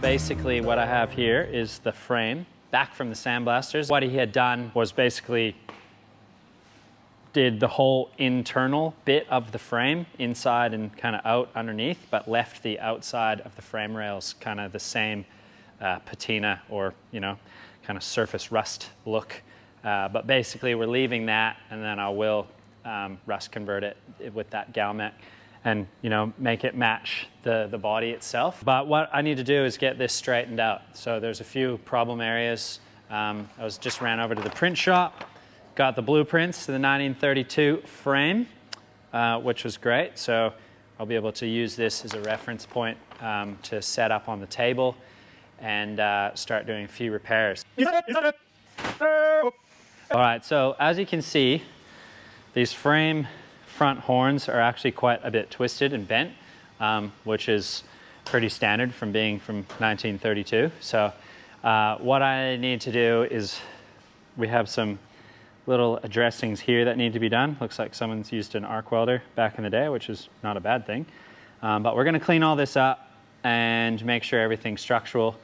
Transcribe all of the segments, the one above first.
Basically what I have here is the frame back from the sandblasters. What he had done was basically did the whole internal bit of the frame inside and kind of out underneath, but left the outside of the frame rails kind of the same patina or, you know, kind of surface rust look. But basically we're leaving that, and then I will rust convert it with that Galmet and, you know, make it match the body itself. But what I need to do is get this straightened out. So there's a few problem areas. I just ran over to the print shop, got the blueprints to the 1932 frame, which was great. So I'll be able to use this as a reference point to set up on the table and start doing a few repairs. All right, so as you can see, these frame front horns are actually quite a bit twisted and bent, which is pretty standard from being from 1932. So what I need to do is, we have some little addressings here that need to be done. Looks like someone's used an arc welder back in the day, which is not a bad thing. But we're gonna clean all this up and make sure everything's structural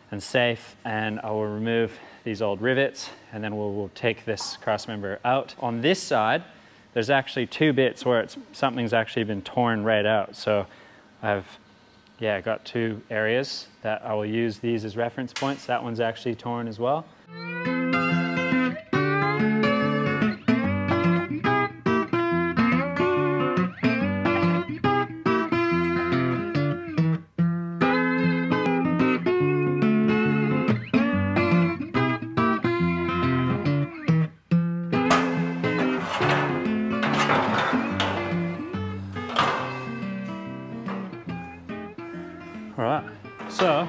and safe, and I will remove these old rivets, and then we'll take this crossmember out. On this side, there's actually two bits where something's actually been torn right out. So I've got two areas that I will use these as reference points. That one's actually torn as well. All right, so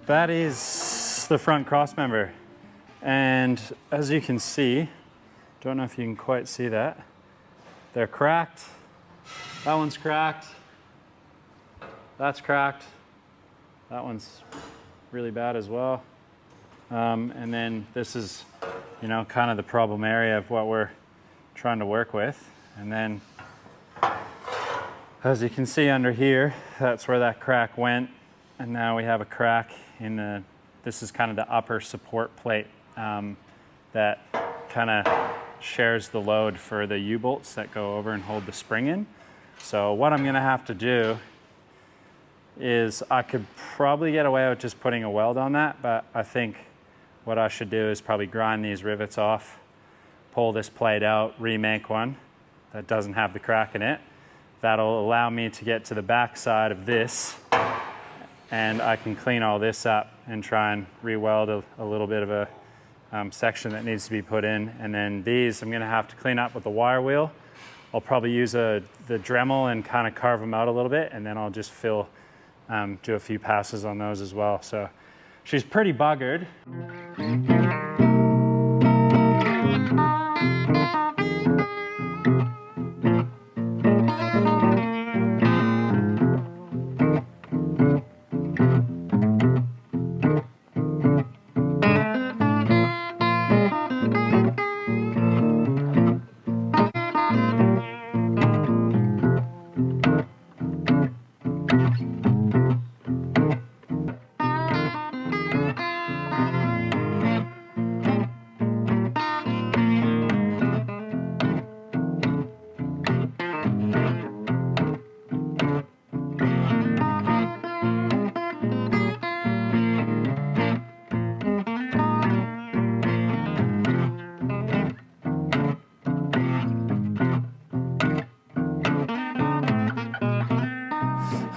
that is the front crossmember. And as you can see, don't know if you can quite see that, they're cracked. That one's cracked. That's cracked. That one's really bad as well. And then this is, you know, kind of the problem area of what we're trying to work with. And then as you can see under here, that's where that crack went. And now we have a crack in the, this is kind of the upper support plate that kind of shares the load for the U-bolts that go over and hold the spring in. So what I'm gonna have to do is, I could probably get away with just putting a weld on that, but I think what I should do is probably grind these rivets off, pull this plate out, remake one that doesn't have the crack in it. That'll allow me to get to the back side of this, and I can clean all this up and try and re-weld a little bit of a section that needs to be put in. And then these I'm gonna have to clean up with the wire wheel. I'll probably use the Dremel and kind of carve them out a little bit, and then I'll just do a few passes on those as well. So she's pretty buggered.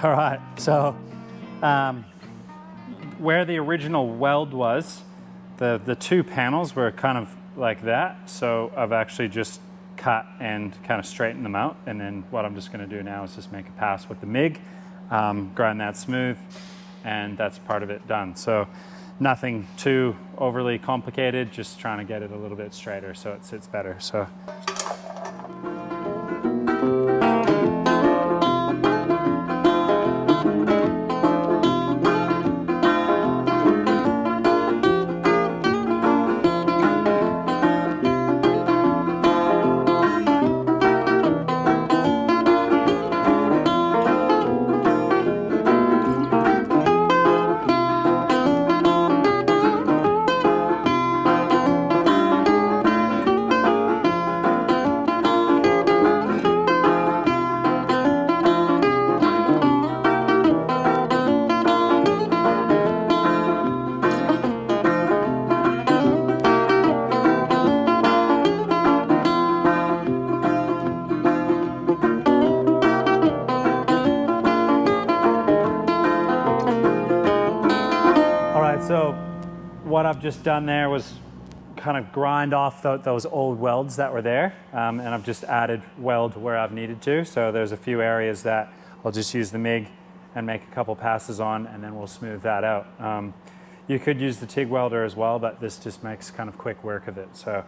All right, so where the original weld was, the two panels were kind of like that. So I've actually just cut and kind of straightened them out. And then what I'm just going to do now is just make a pass with the MIG, grind that smooth, and that's part of it done. So nothing too overly complicated, just trying to get it a little bit straighter so it sits better. So. So what I've just done there was kind of grind off those old welds that were there, and I've just added weld where I've needed to. So there's a few areas that I'll just use the MIG and make a couple passes on, and then we'll smooth that out. You could use the TIG welder as well, but this just makes kind of quick work of it. So.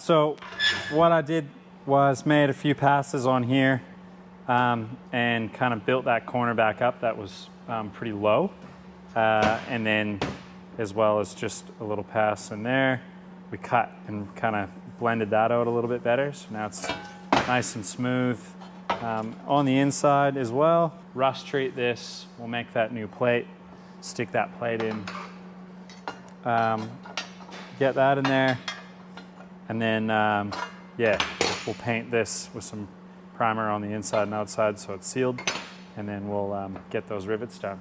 So what I did was made a few passes on here and kind of built that corner back up that was pretty low. And then as well as just a little pass in there, we cut and kind of blended that out a little bit better. So now it's nice and smooth. On the inside as well, rust treat this, we'll make that new plate, stick that plate in, get that in there. And then, yeah, we'll paint this with some primer on the inside and outside so it's sealed. And then we'll get those rivets done.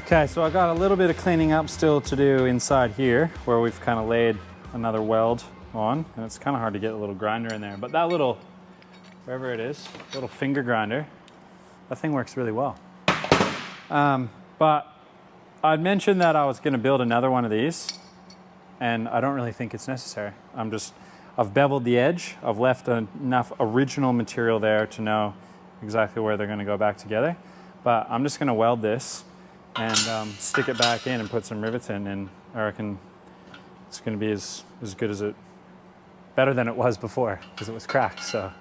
Okay, so I got a little bit of cleaning up still to do inside here where we've kind of laid another weld on, and it's kind of hard to get a little grinder in there, but that little, wherever it is, little finger grinder, that thing works really well. But I'd mentioned that I was going to build another one of these, and I don't really think it's necessary. I've beveled the edge. I've left enough original material there to know exactly where they're going to go back together. But I'm just going to weld this and stick it back in and put some rivets in, and I reckon it's going to be as good as better than it was before, because it was cracked. So.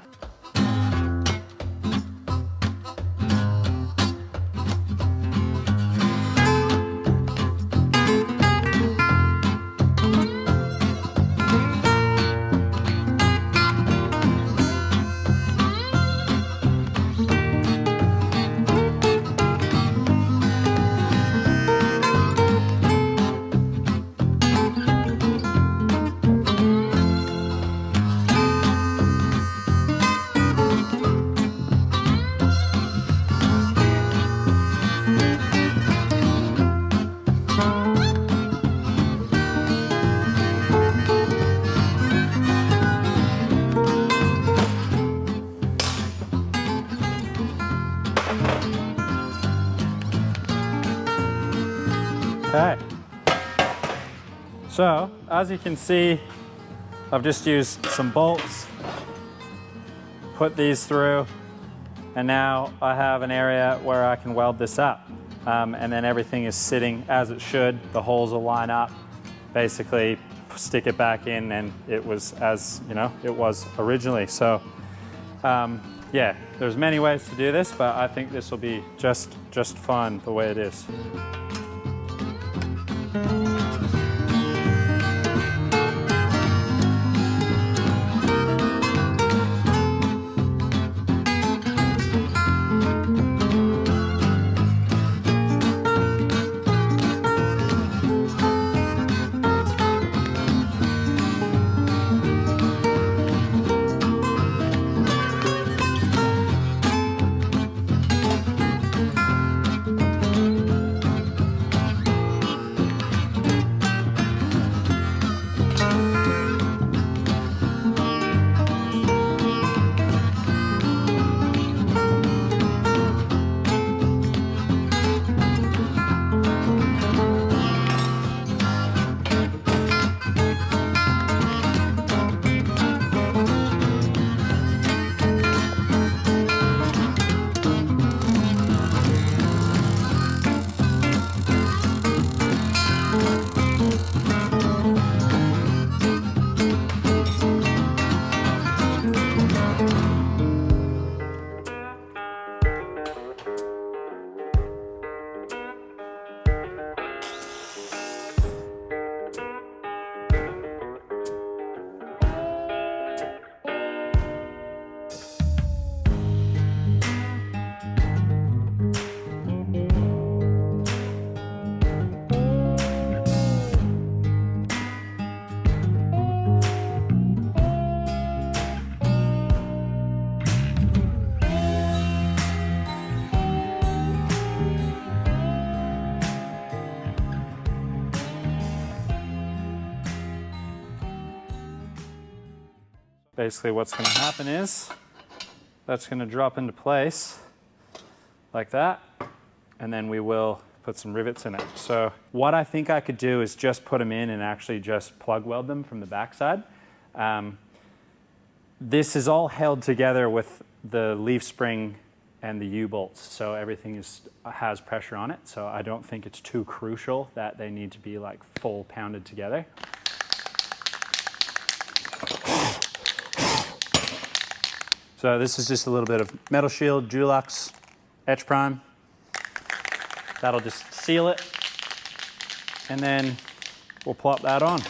Okay, so as you can see, I've just used some bolts, put these through, and now I have an area where I can weld this up. And then everything is sitting as it should. The holes will line up, basically stick it back in, and it was as, you know, it was originally. So yeah, there's many ways to do this, but I think this will be just fun the way it is. Basically what's going to happen is that's going to drop into place like that, and then we will put some rivets in it. So what I think I could do is just put them in and actually just plug weld them from the backside. This is all held together with the leaf spring and the U-bolts, so everything has pressure on it, so I don't think it's too crucial that they need to be like full pounded together. So this is just a little bit of Metal Shield, Dulux, Etch Prime. That'll just seal it. And then we'll plop that on.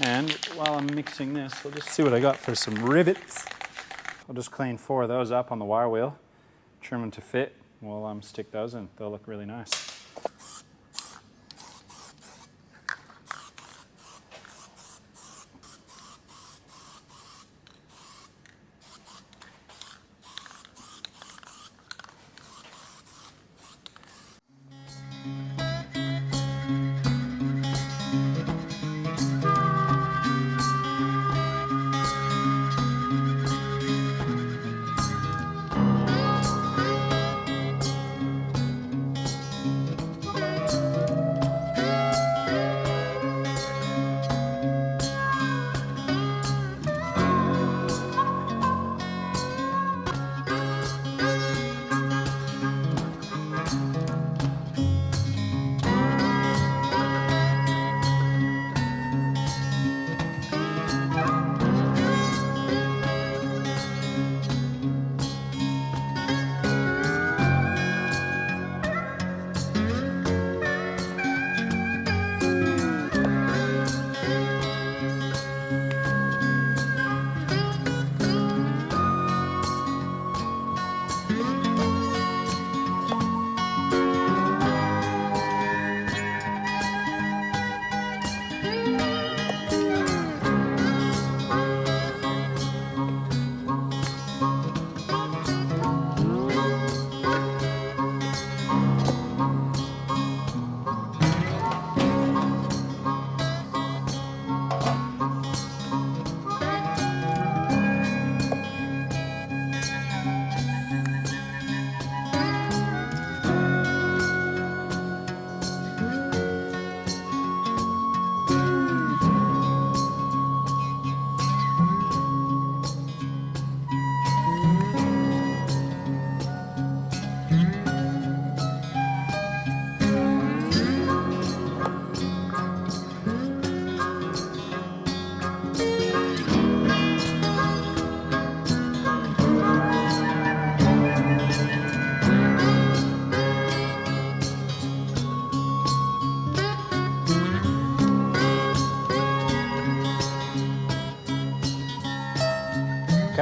And while I'm mixing this, we'll just see what I got for some rivets. I'll just clean 4 of those up on the wire wheel, trim them to fit. We'll stick those in. They'll look really nice.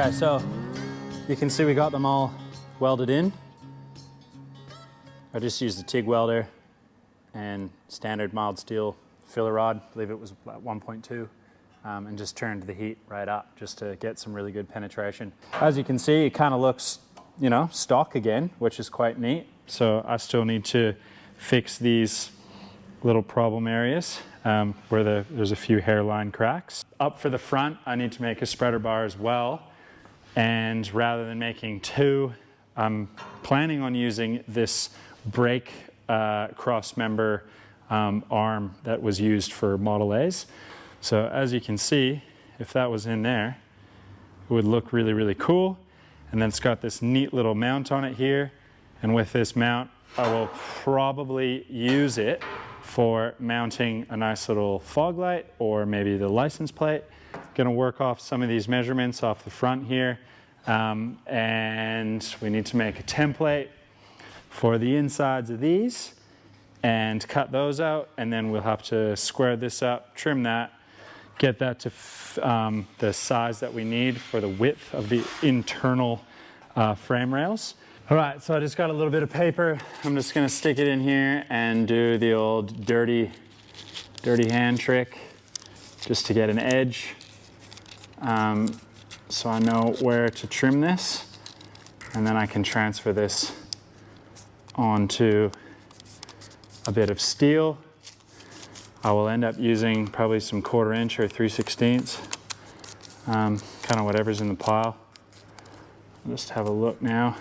Okay, so you can see we got them all welded in. I just used a TIG welder and standard mild steel filler rod, I believe it was about 1.2, and just turned the heat right up just to get some really good penetration. As you can see, it kind of looks, you know, stock again, which is quite neat. So I still need to fix these little problem areas where there's a few hairline cracks. Up for the front, I need to make a spreader bar as well. And rather than making two, I'm planning on using this brake Crossmember arm that was used for Model A's. So as you can see, if that was in there, it would look really, really cool. And then it's got this neat little mount on it here. And with this mount, I will probably use it for mounting a nice little fog light or maybe the license plate. Gonna work off some of these measurements off the front here. And we need to make a template for the insides of these and cut those out. And then we'll have to square this up, trim that, get that to the size that we need for the width of the internal frame rails. All right, so I just got a little bit of paper. I'm just gonna stick it in here and do the old dirty hand trick just to get an edge. So I know where to trim this, and then I can transfer this onto a bit of steel. I will end up using probably some 1/4 inch or 3/16, kind of whatever's in the pile. I'll just have a look now.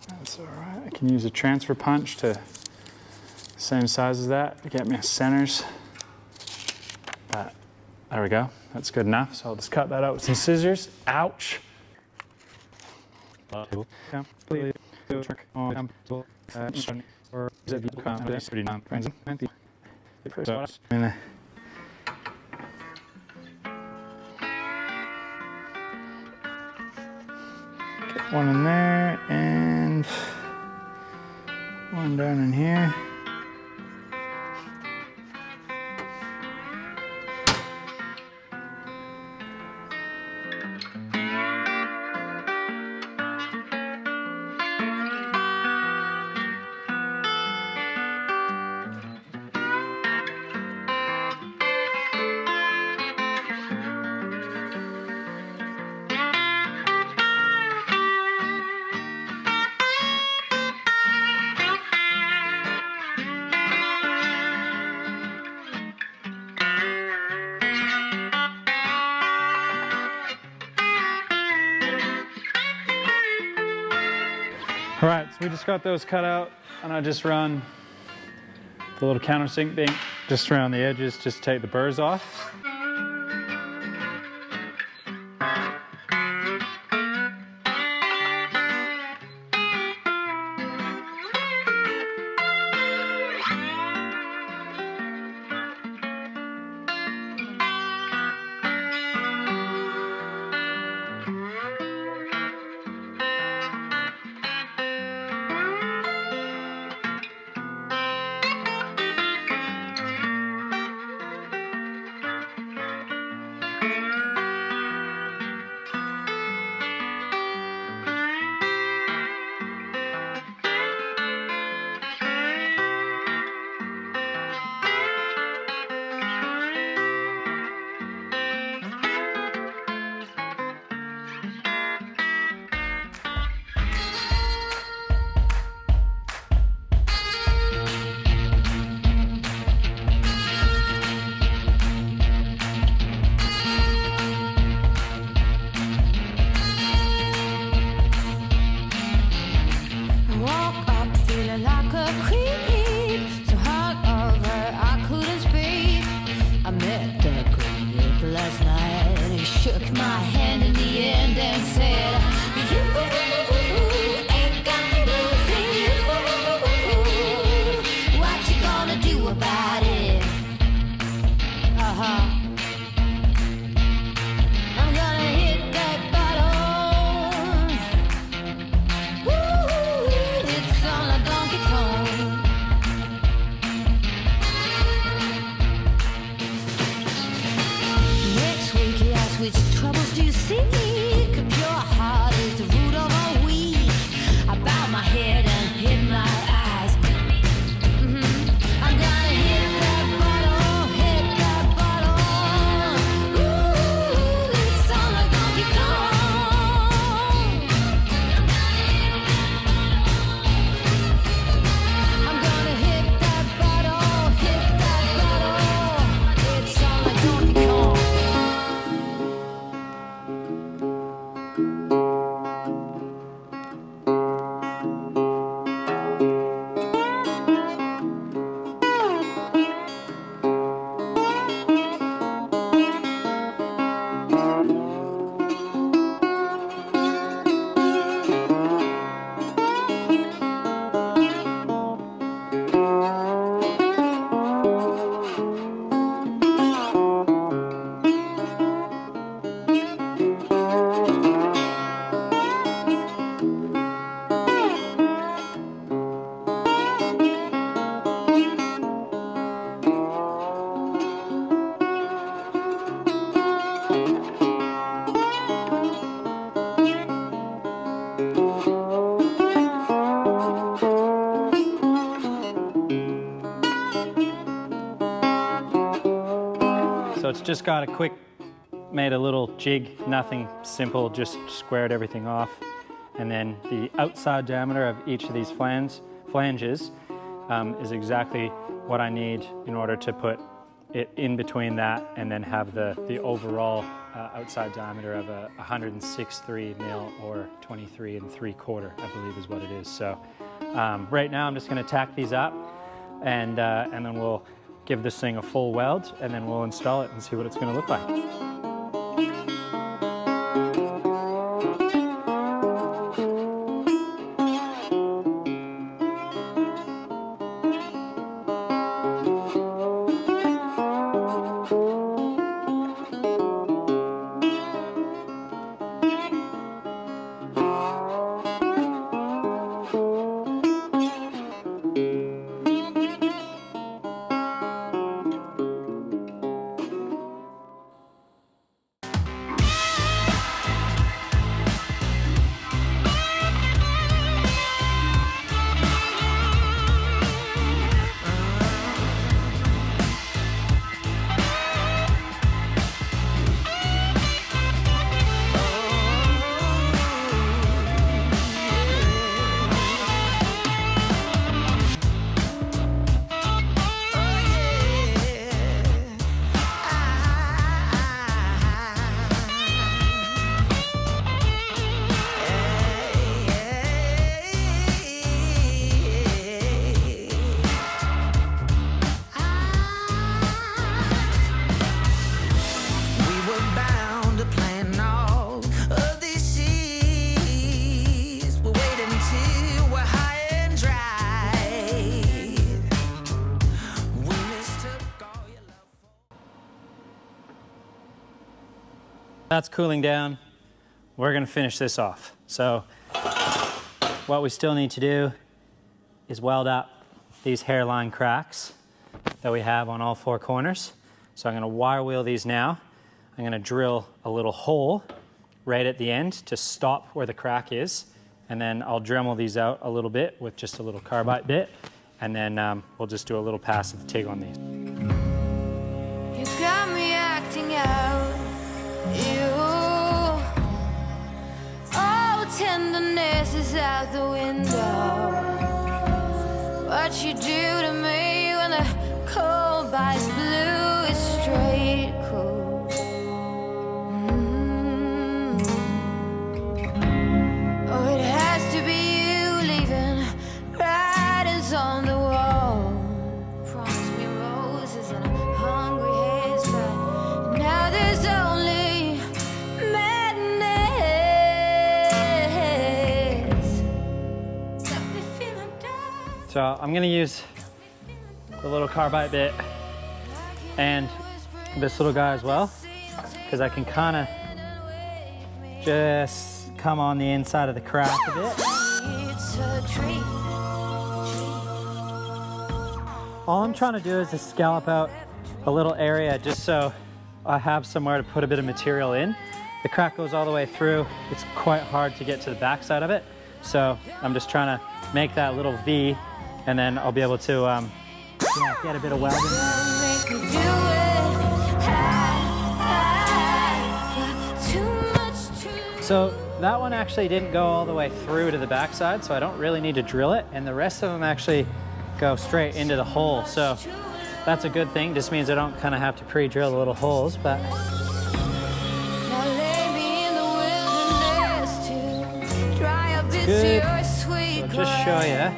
That's all right. I can use a transfer punch to same size as that to get me centers. But there we go. That's good enough. So I'll just cut that out with some scissors. Ouch. One in there and one down in here. All right, so we just got those cut out, and I just run the little countersink thing just around the edges, just to take the burrs off. So it's just got a quick, made a little jig, nothing simple, just squared everything off. And then the outside diameter of each of these flanges is exactly what I need in order to put it in between that and then have the overall outside diameter of a 106.3 mil or 23 3/4, I believe is what it is. So right now I'm just gonna tack these up and then we'll give this thing a full weld and then we'll install it and see what it's gonna look like. That's cooling down. We're gonna finish this off. So what we still need to do is weld up these hairline cracks that we have on all four corners. So I'm gonna wire wheel these now. I'm gonna drill a little hole right at the end to stop where the crack is. And then I'll Dremel these out a little bit with just a little carbide bit. And then we'll just do a little pass of the TIG on these. You got me acting out. All tenderness is out the window. What you do to me when the cold bites blue is straight cool. Oh, it has to be you leaving writings on the wall. Promise me roses and a hungry haze, but now there's only So I'm gonna use the little carbide bit and this little guy as well, because I can kind of just come on the inside of the crack a bit. All I'm trying to do is just scallop out a little area just so I have somewhere to put a bit of material in. The crack goes all the way through. It's quite hard to get to the back side of it. So I'm just trying to make that little V, and then I'll be able to get a bit of welding. So that one actually didn't go all the way through to the backside, so I don't really need to drill it, and the rest of them actually go straight into the hole. So that's a good thing. Just means I don't kind of have to pre-drill the little holes, but it's good. I'll just show you.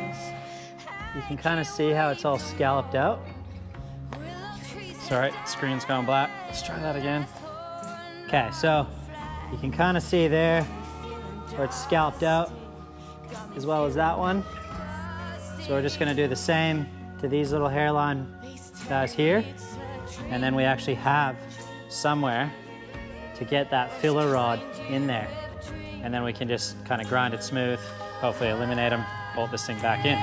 You can kind of see how it's all scalloped out. Sorry, the screen's gone black. Let's try that again. Okay, so you can kind of see there where it's scalloped out, as well as that one. So we're just gonna do the same to these little hairline guys here. And then we actually have somewhere to get that filler rod in there. And then we can just kind of grind it smooth, hopefully eliminate them, bolt this thing back in.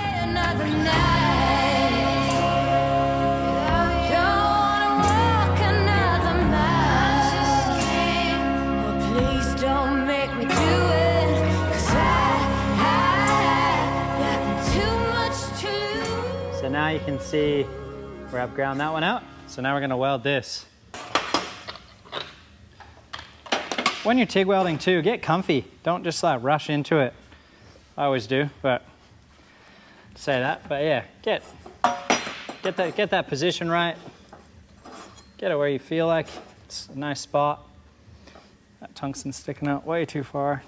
So now you can see where I've ground that one out. So now we're gonna weld this. When you're TIG welding too, get comfy. Don't just like rush into it. I always do, but say that. But yeah, get that position right. Get it where you feel like it's a nice spot. That tungsten's sticking out way too far.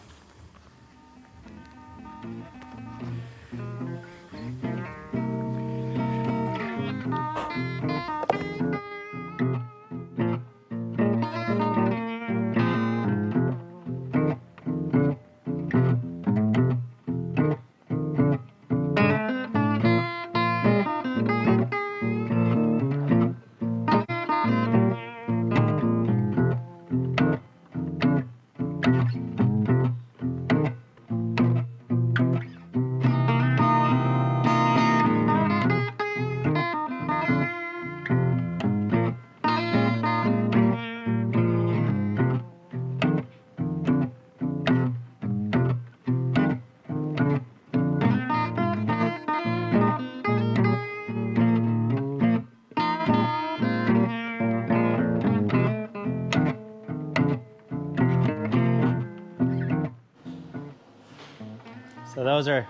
So those are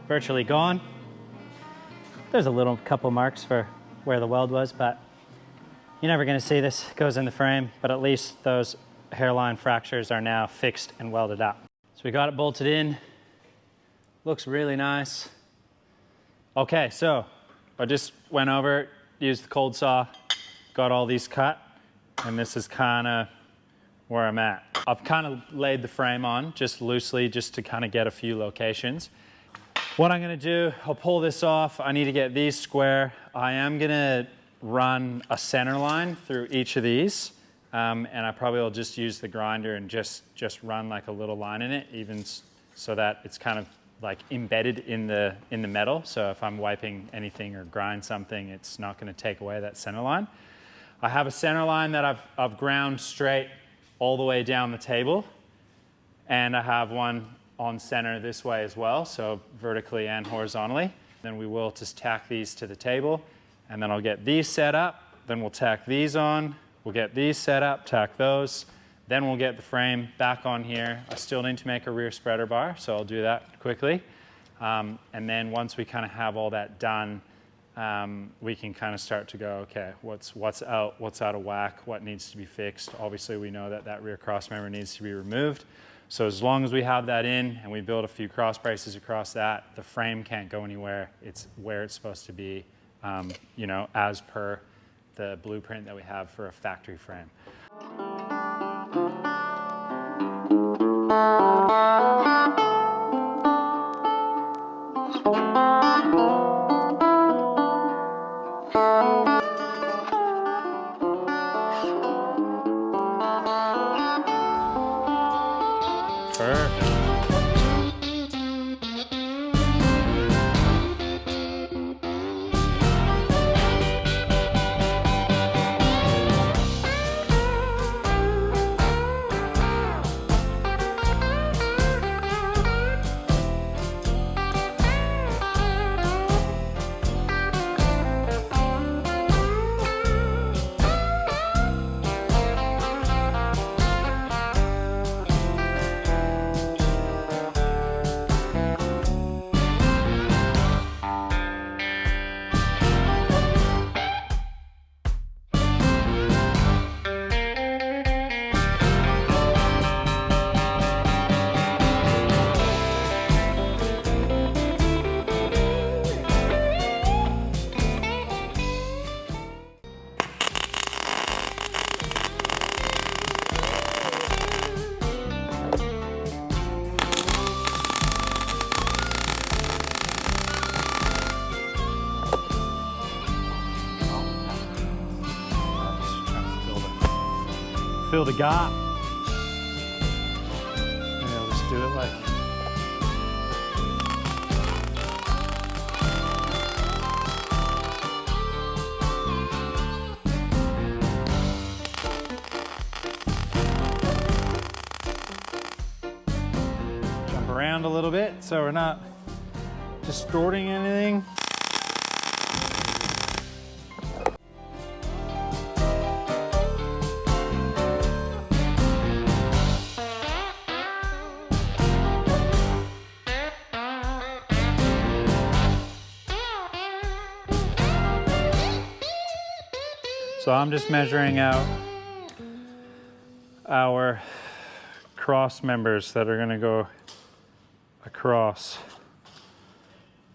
virtually gone. There's a little couple marks for where the weld was, but you're never gonna see this. It goes in the frame, but at least those hairline fractures are now fixed and welded up. So we got it bolted in. Looks really nice. Okay, so I just went over, used the cold saw, got all these cut, and this is kind of where I'm at. I've kind of laid the frame on just loosely just to kind of get a few locations. What I'm gonna do, I'll pull this off. I need to get these square. I am gonna run a center line through each of these, and I probably will just use the grinder and just run like a little line in it, even so that it's kind of like embedded in the metal. So if I'm wiping anything or grind something, it's not gonna take away that center line. I have a center line that I've ground straight all the way down the table, and I have one on center this way as well, so vertically and horizontally. Then we will just tack these to the table, and then I'll get these set up, then we'll tack these on, we'll get these set up, tack those, then we'll get the frame back on here. I still need to make a rear spreader bar, so I'll do that quickly. And then once we kind of have all that done, we can kind of start to go, okay, what's out of whack, what needs to be fixed. Obviously we know that rear cross member needs to be removed. So as long as we have that in and we build a few cross braces across that, the frame can't go anywhere. It's where it's supposed to be, you know, as per the blueprint that we have for a factory frame. Fill the gap. Maybe I'll just do it like. Jump around a little bit so we're not distorting anything. So I'm just measuring out our cross members that are going to go across.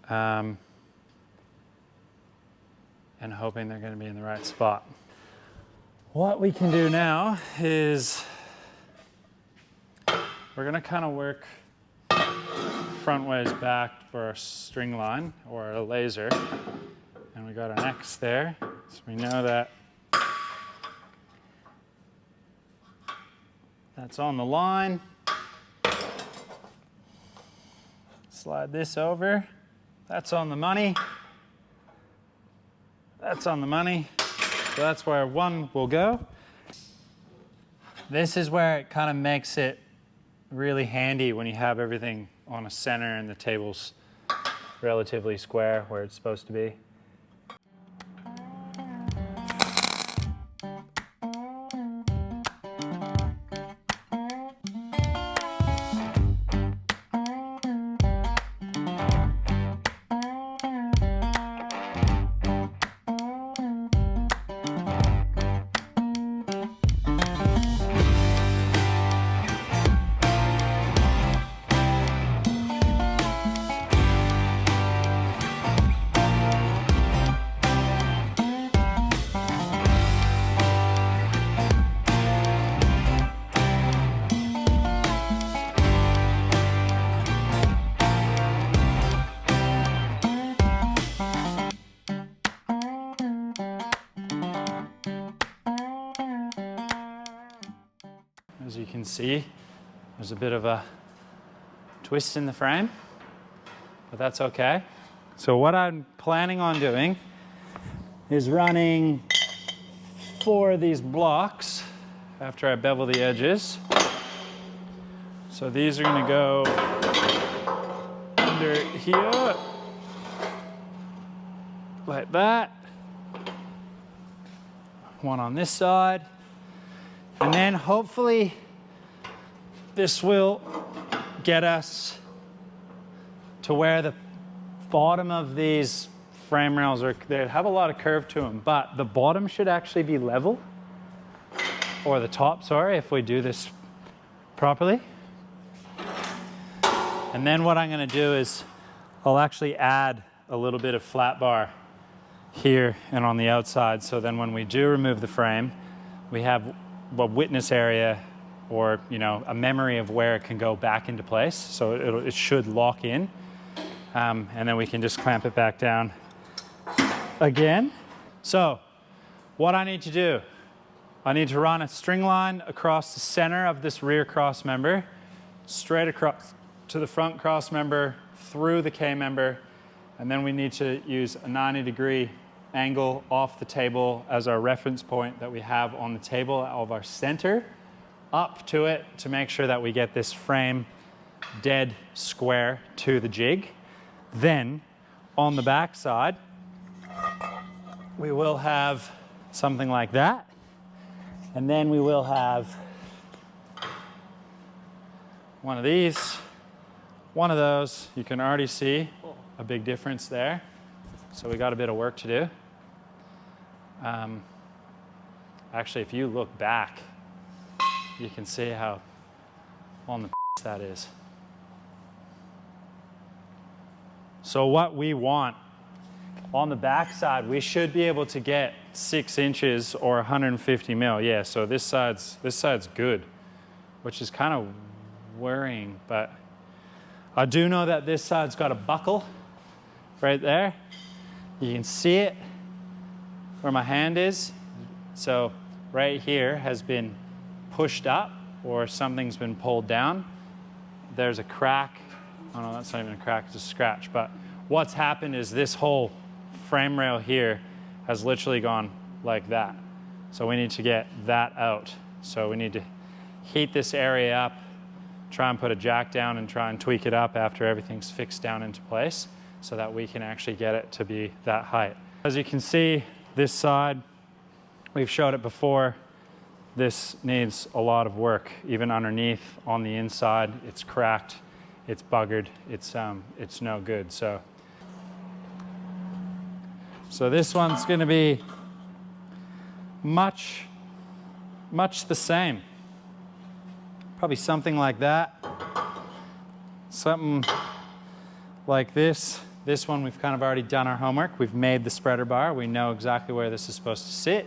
And hoping they're going to be in the right spot. What we can do now is we're going to kind of work front ways back for our string line or a laser. And we got an X there, so we know that that's on the line. Slide this over. That's on the money. That's on the money. So that's where one will go. This is where it kind of makes it really handy when you have everything on a center and the table's relatively square where it's supposed to be. As you can see, there's a bit of a twist in the frame, but that's okay. So what I'm planning on doing is running 4 of these blocks after I bevel the edges. So these are going to go under here, like that. One on this side. And then hopefully this will get us to where the bottom of these frame rails are. They have a lot of curve to them, but the bottom should actually be level, or the top, sorry, if we do this properly. And then what I'm going to do is I'll actually add a little bit of flat bar here and on the outside, so then when we do remove the frame, we have a witness area, or a memory of where it can go back into place. So it should lock in, and then we can just clamp it back down again. So what I need to do, I need to run a string line across the center of this rear cross member, straight across to the front cross member, through the K member, and then we need to use a 90-degree angle off the table as our reference point that we have on the table of our center, up to it to make sure that we get this frame dead square to the jig. Then on the back side, we will have something like that. And then we will have one of these, one of those. You can already see a big difference there. So we got a bit of work to do. Actually, if you look back, you can see how on the that is. So what we want on the back side, we should be able to get 6 inches or 150 mil. Yeah, so this side's good, which is kind of worrying, but I do know that this side's got a buckle right there. You can see it where my hand is. So right here has been pushed up, or something's been pulled down. There's a crack. Oh no, that's not even a crack, it's a scratch. But what's happened is this whole frame rail here has literally gone like that. So we need to get that out. So we need to heat this area up, try and put a jack down and try and tweak it up after everything's fixed down into place, so that we can actually get it to be that height. As you can see, this side, we've showed it before, this needs a lot of work. Even underneath, on the inside, it's cracked, it's buggered, it's no good. So this one's gonna be much the same. Probably something like that. Something like this. This one we've kind of already done our homework. We've made the spreader bar. We know exactly where this is supposed to sit.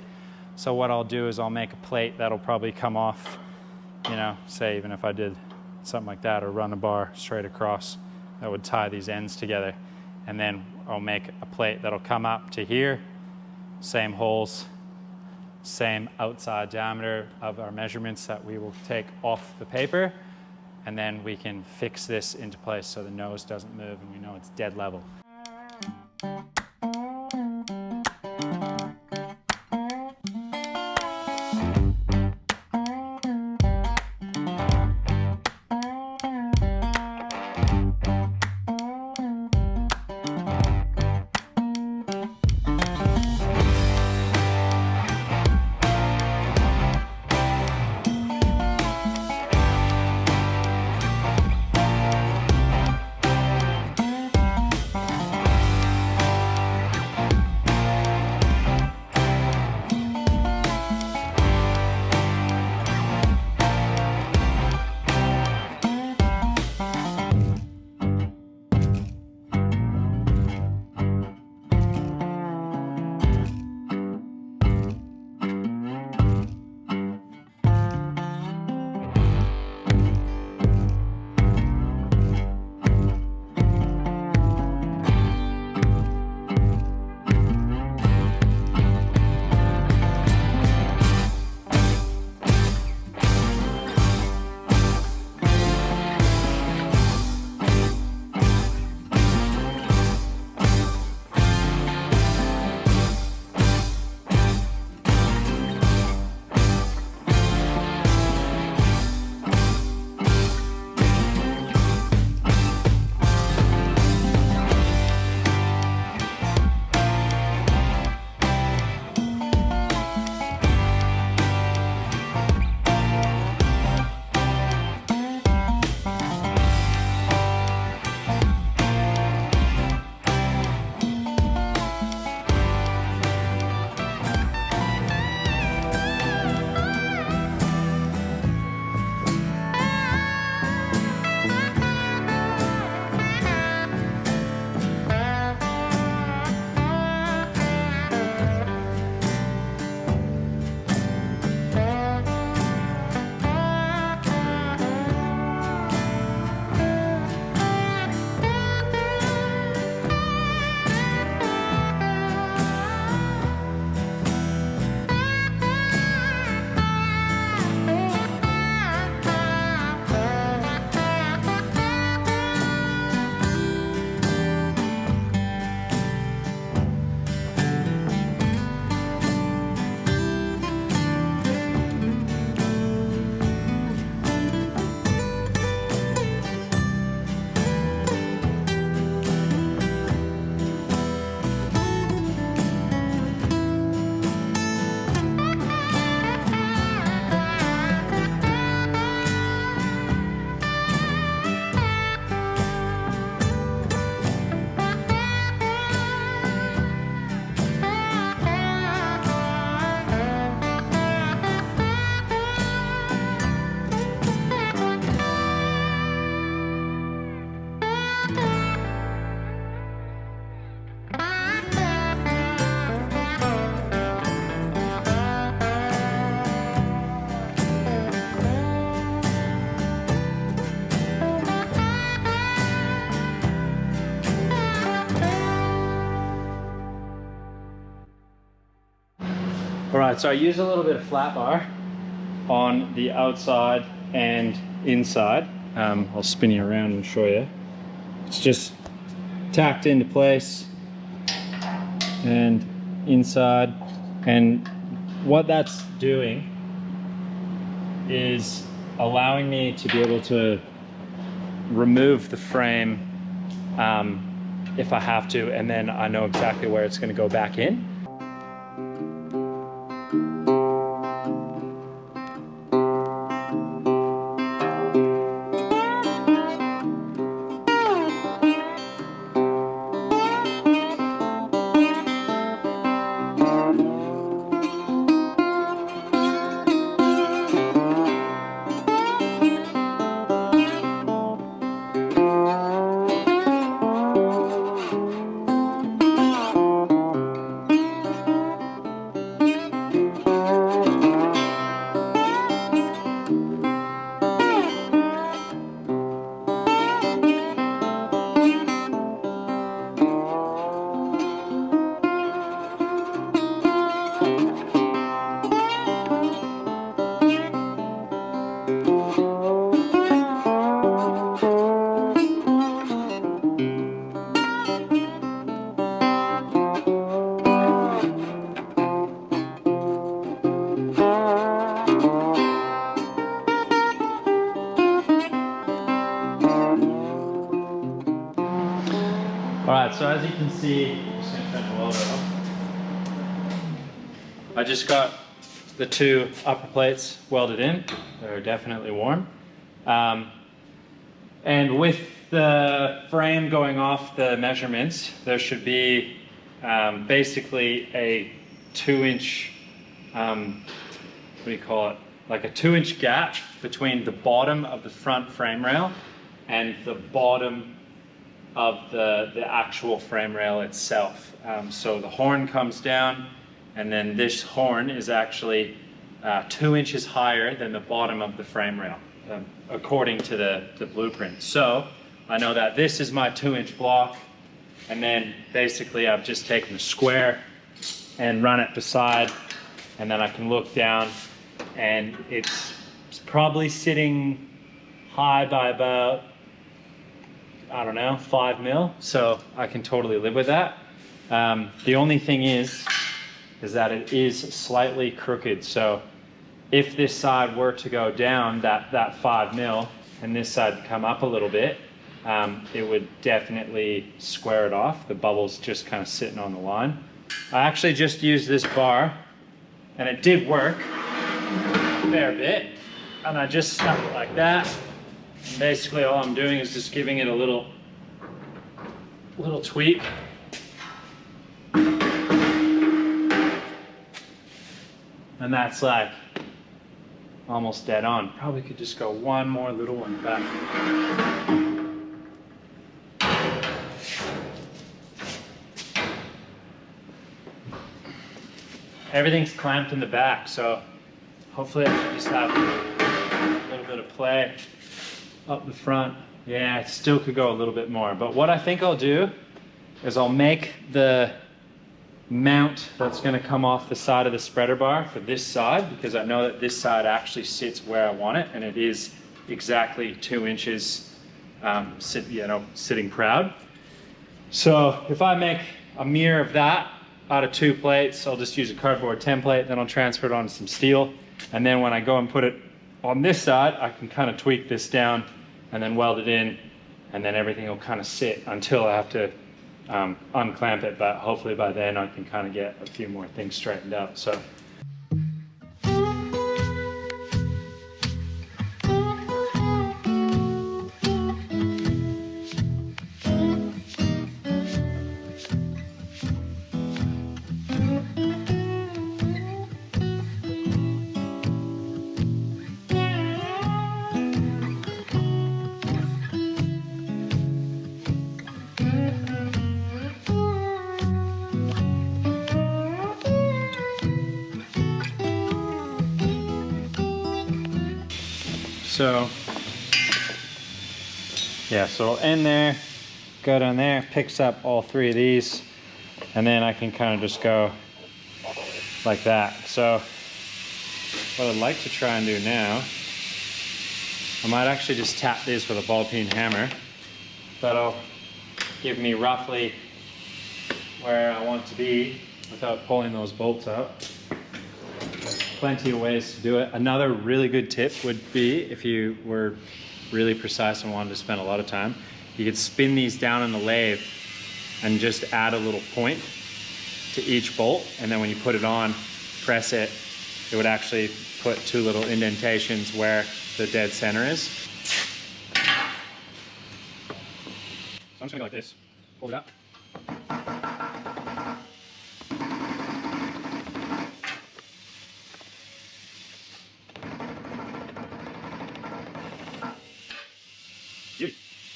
So what I'll do is I'll make a plate that'll probably come off, you know, say even if I did something like that, or run a bar straight across, that would tie these ends together. And then I'll make a plate that'll come up to here, same holes, same outside diameter of our measurements that we will take off the paper, and then we can fix this into place so the nose doesn't move and we know it's dead level. All right, so I use a little bit of flat bar on the outside and inside. I'll spin you around and show you. It's just tacked into place and inside. And what that's doing is allowing me to be able to remove the frame if I have to, and then I know exactly where it's going to go back in. can see, I'm just gonna turn the welder off. I just got the two upper plates welded in. They're definitely warm. And with the frame going off the measurements, there should be basically a 2-inch, what do you call it? Like a 2-inch gap between the bottom of the front frame rail and the bottom of the actual frame rail itself. So the horn comes down, and then this horn is actually 2 inches higher than the bottom of the frame rail, according to the blueprint. So I know that this is my 2-inch block, and then basically I've just taken the square and run it beside, and then I can look down, and it's probably sitting high by about, I don't know, 5 mil, so I can totally live with that. The only thing is that it is slightly crooked, so if this side were to go down that 5 mil and this side come up a little bit, it would definitely square it off. The bubble's just kind of sitting on the line. I actually just used this bar, and it did work a fair bit, and I just stuck it like that. And basically all I'm doing is just giving it a little tweak. And that's like almost dead on. Probably could just go one more little one back. Everything's clamped in the back, so hopefully I should just have a little bit of play up the front. Yeah, it still could go a little bit more, but what I think I'll do is I'll make the mount that's going to come off the side of the spreader bar for this side, because I know that this side actually sits where I want it, and it is exactly 2 inches sitting proud. So if I make a mirror of that out of 2 plates, I'll just use a cardboard template, then I'll transfer it onto some steel, and then when I go and put it on this side, I can kind of tweak this down and then weld it in, and then everything will kind of sit until I have to unclamp it, but hopefully by then I can kind of get a few more things straightened out. So yeah, so it'll end there, go down there, picks up all 3 of these, and then I can kind of just go like that. So what I'd like to try and do now, I might actually just tap these with a ball peen hammer. That'll give me roughly where I want to be without pulling those bolts out. Plenty of ways to do it. Another really good tip would be, if you were really precise and wanted to spend a lot of time, you could spin these down in the lathe and just add a little point to each bolt, and then when you put it on, press it, it would actually put 2 little indentations where the dead center is. So I'm just gonna go like this, hold it up.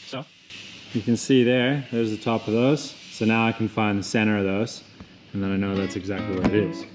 So you can see there's the top of those. So now I can find the center of those, and then I know that's exactly where it is.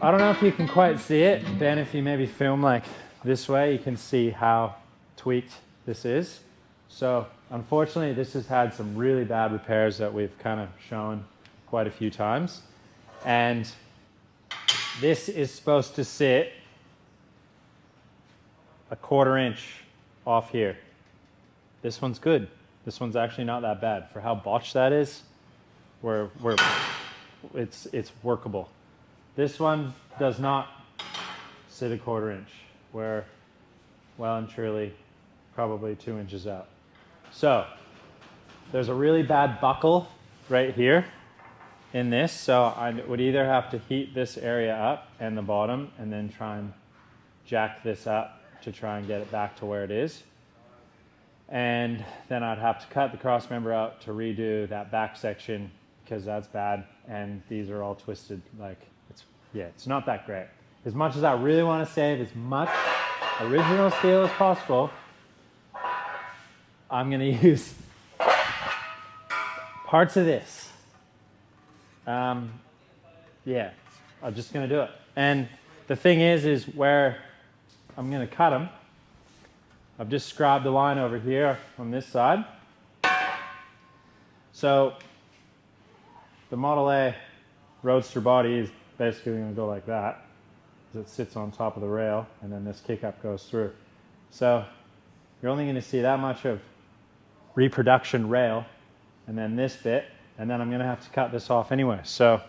I don't know if you can quite see it. Ben, if you maybe film like this way, you can see how tweaked this is. So unfortunately, this has had some really bad repairs that we've kind of shown quite a few times. And this is supposed to sit a 1/4 inch off here. This one's good. This one's actually not that bad. For how botched that is, it's workable. This one does not sit a 1/4 inch. We're well and truly probably 2 inches out. So there's a really bad buckle right here in this. So I would either have to heat this area up and the bottom and then try and jack this up to try and get it back to where it is. And then I'd have to cut the cross member out to redo that back section because that's bad. And these are all twisted. Like it's not that great. As much as I really want to save as much original steel as possible, I'm going to use parts of this. Yeah, I'm just going to do it. And the thing is where I'm going to cut them, I've just scribed a line over here on this side. So the Model A Roadster body is basically going to go like that. It sits on top of the rail, and then this kick up goes through. So you're only going to see that much of reproduction rail, and then this bit, and then I'm going to have to cut this off anyway. So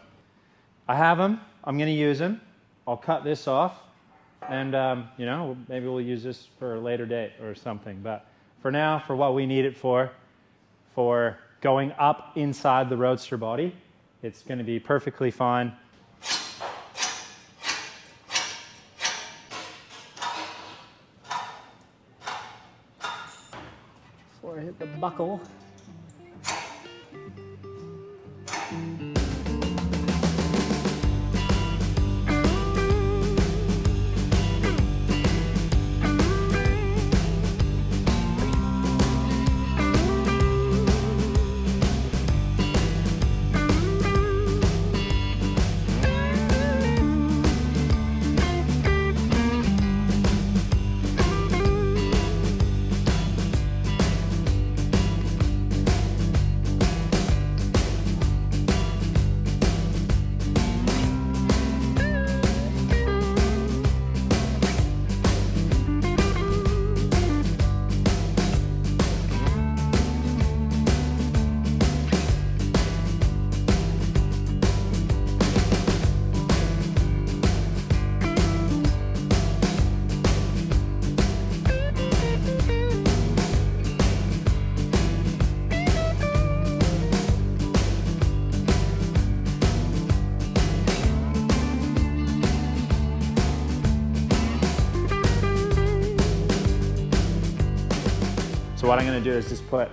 I have them. I'm going to use them. I'll cut this off, and you know, maybe we'll use this for a later date or something. But for now, for what we need it for going up inside the Roadster body, it's going to be perfectly fine. Before I hit the buckle. So what I'm going to do is just put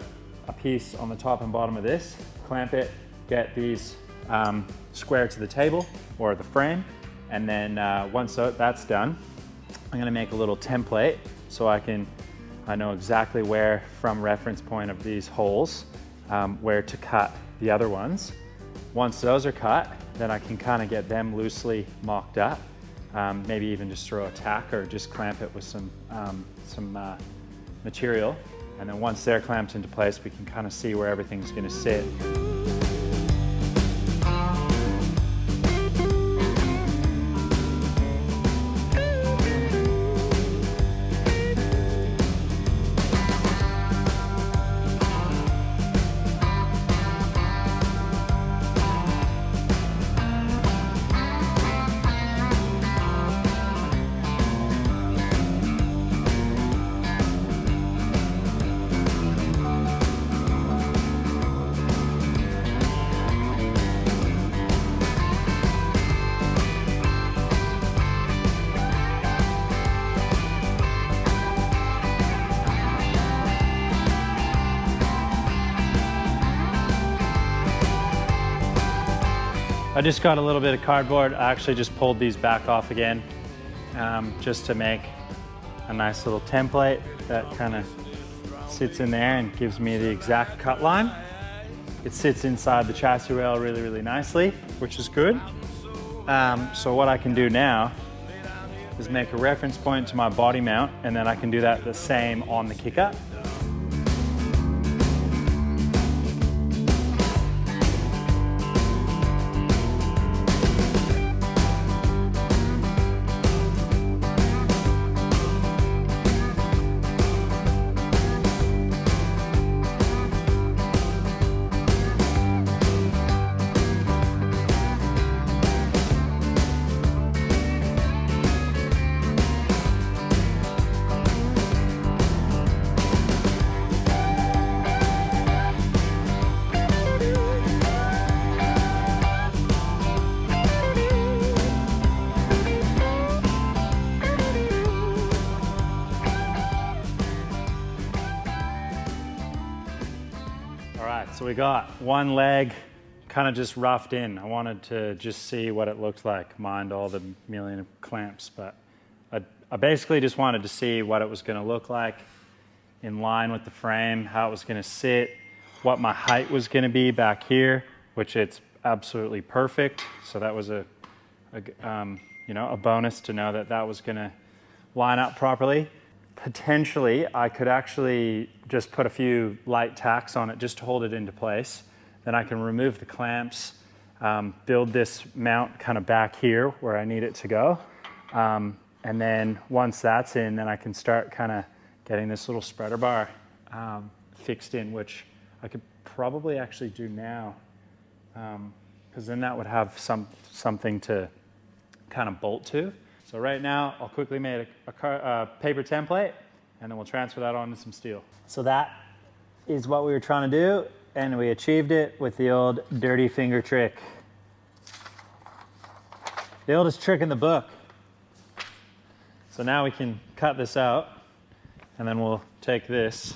a piece on the top and bottom of this, clamp it, get these square to the table or the frame, and then once that's done, I'm going to make a little template so I know exactly where, from reference point of these holes, where to cut the other ones. Once those are cut, then I can kind of get them loosely mocked up, maybe even just throw a tack or just clamp it with some material. And then once they're clamped into place, we can kind of see where everything's going to sit. I just got a little bit of cardboard. I actually just pulled these back off again, just to make a nice little template that kind of sits in there and gives me the exact cut line. It sits inside the chassis rail really, really nicely, which is good. So what I can do now is make a reference point to my body mount, and then I can do that the same on the kick-up. So we got one leg kind of just roughed in. I wanted to just see what it looked like, mind all the million clamps, but I basically just wanted to see what it was going to look like in line with the frame, how it was going to sit, what my height was going to be back here, which it's absolutely perfect. So that was a bonus to know that that was going to line up properly. Potentially, I could actually just put a few light tacks on it just to hold it into place. Then I can remove the clamps, build this mount kind of back here where I need it to go. And then once that's in, then I can start kind of getting this little spreader bar fixed in, which I could probably actually do now, because then that would have something to kind of bolt to. So right now, I'll quickly make a paper template, and then we'll transfer that onto some steel. So that is what we were trying to do, and we achieved it with the old dirty finger trick. The oldest trick in the book. So now we can cut this out, and then we'll take this,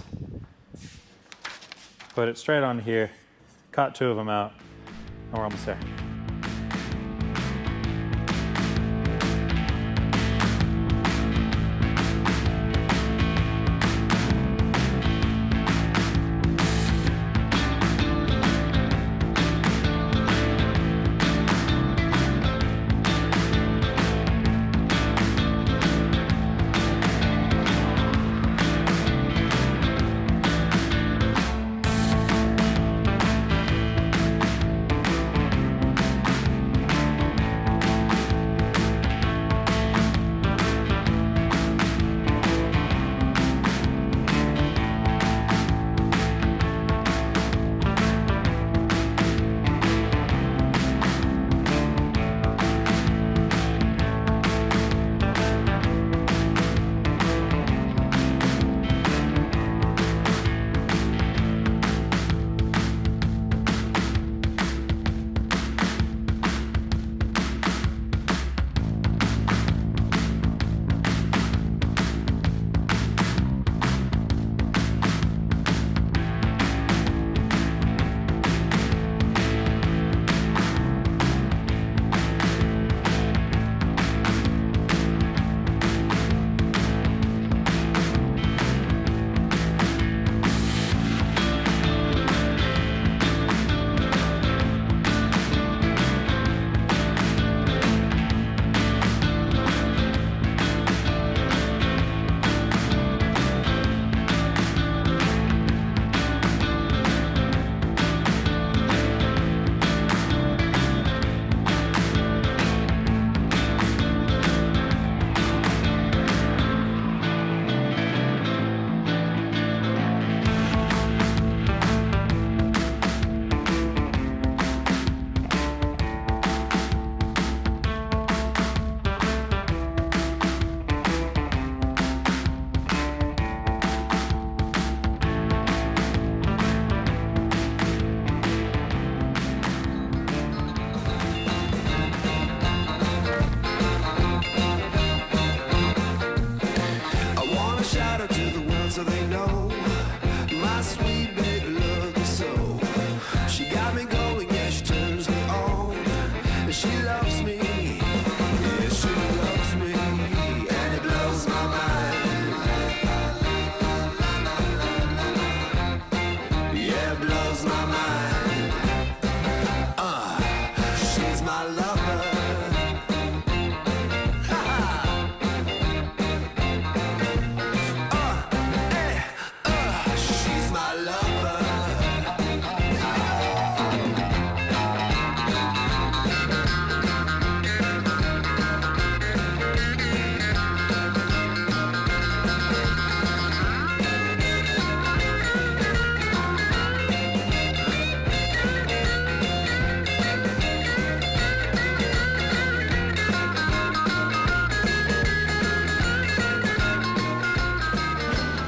put it straight on here, cut two of them out, and we're almost there.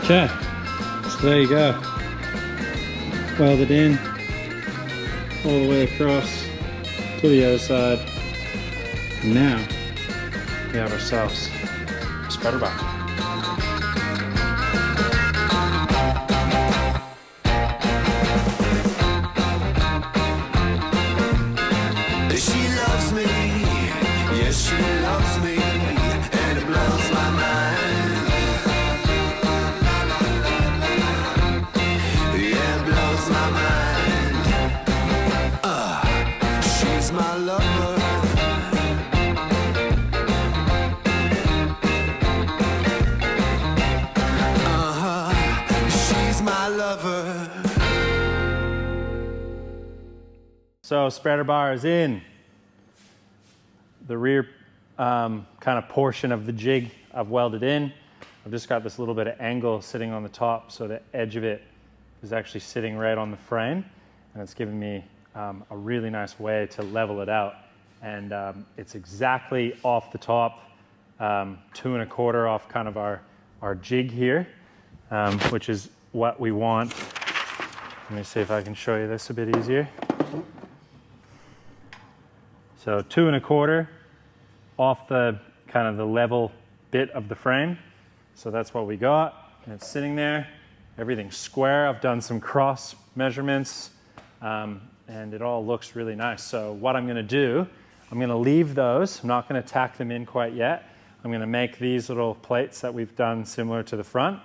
Okay, so there you go. Welded in all the way across to the other side. Now we have ourselves a spreader bar. She loves me, yes she loves me, and it blows my mind. Yeah, it blows my mind. She's my lover. She's my lover. So spreader bar is in. The rear kind of portion of the jig I've welded in. I've just got this little bit of angle sitting on the top, so the edge of it is actually sitting right on the frame, and it's giving me a really nice way to level it out. And it's exactly off the top, 2 1/4 off kind of our jig here, which is what we want. Let me see if I can show you this a bit easier. So 2 1/4 off the kind of the level bit of the frame. So that's what we got, and it's sitting there. Everything's square. I've done some cross measurements, and it all looks really nice. So what I'm gonna do, I'm gonna leave those. I'm not gonna tack them in quite yet. I'm gonna make these little plates that we've done similar to the front.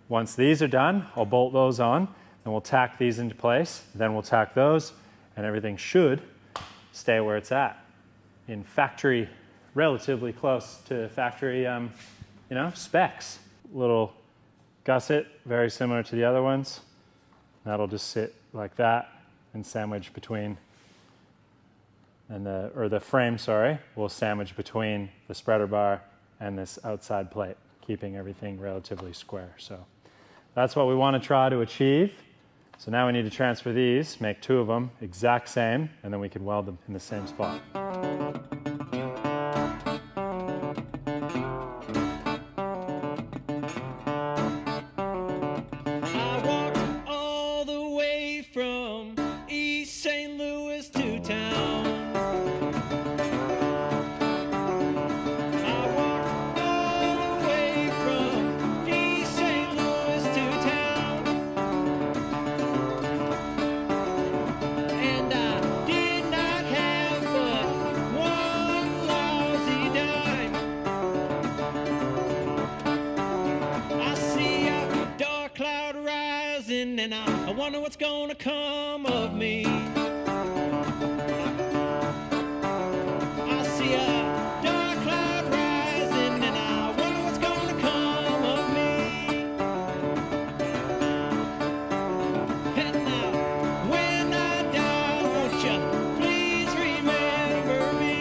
Once these are done, I'll bolt those on, and we'll tack these into place. Then we'll tack those, and everything should stay where it's at. In factory, relatively close to factory, specs. Little gusset, very similar to the other ones. That'll just sit like that and sandwich between, and the frame, sorry, will sandwich between the spreader bar and this outside plate, keeping everything relatively square. So that's what we want to try to achieve. So now we need to transfer these, make 2 of them, exact same, and then we can weld them in the same spot. And I wonder what's gonna come of me. I see a dark cloud rising, and I wonder what's gonna come of me. And now, when I die, won't you please remember me?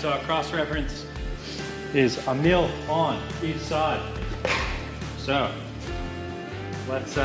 so our cross reference is a mil on each side. So let's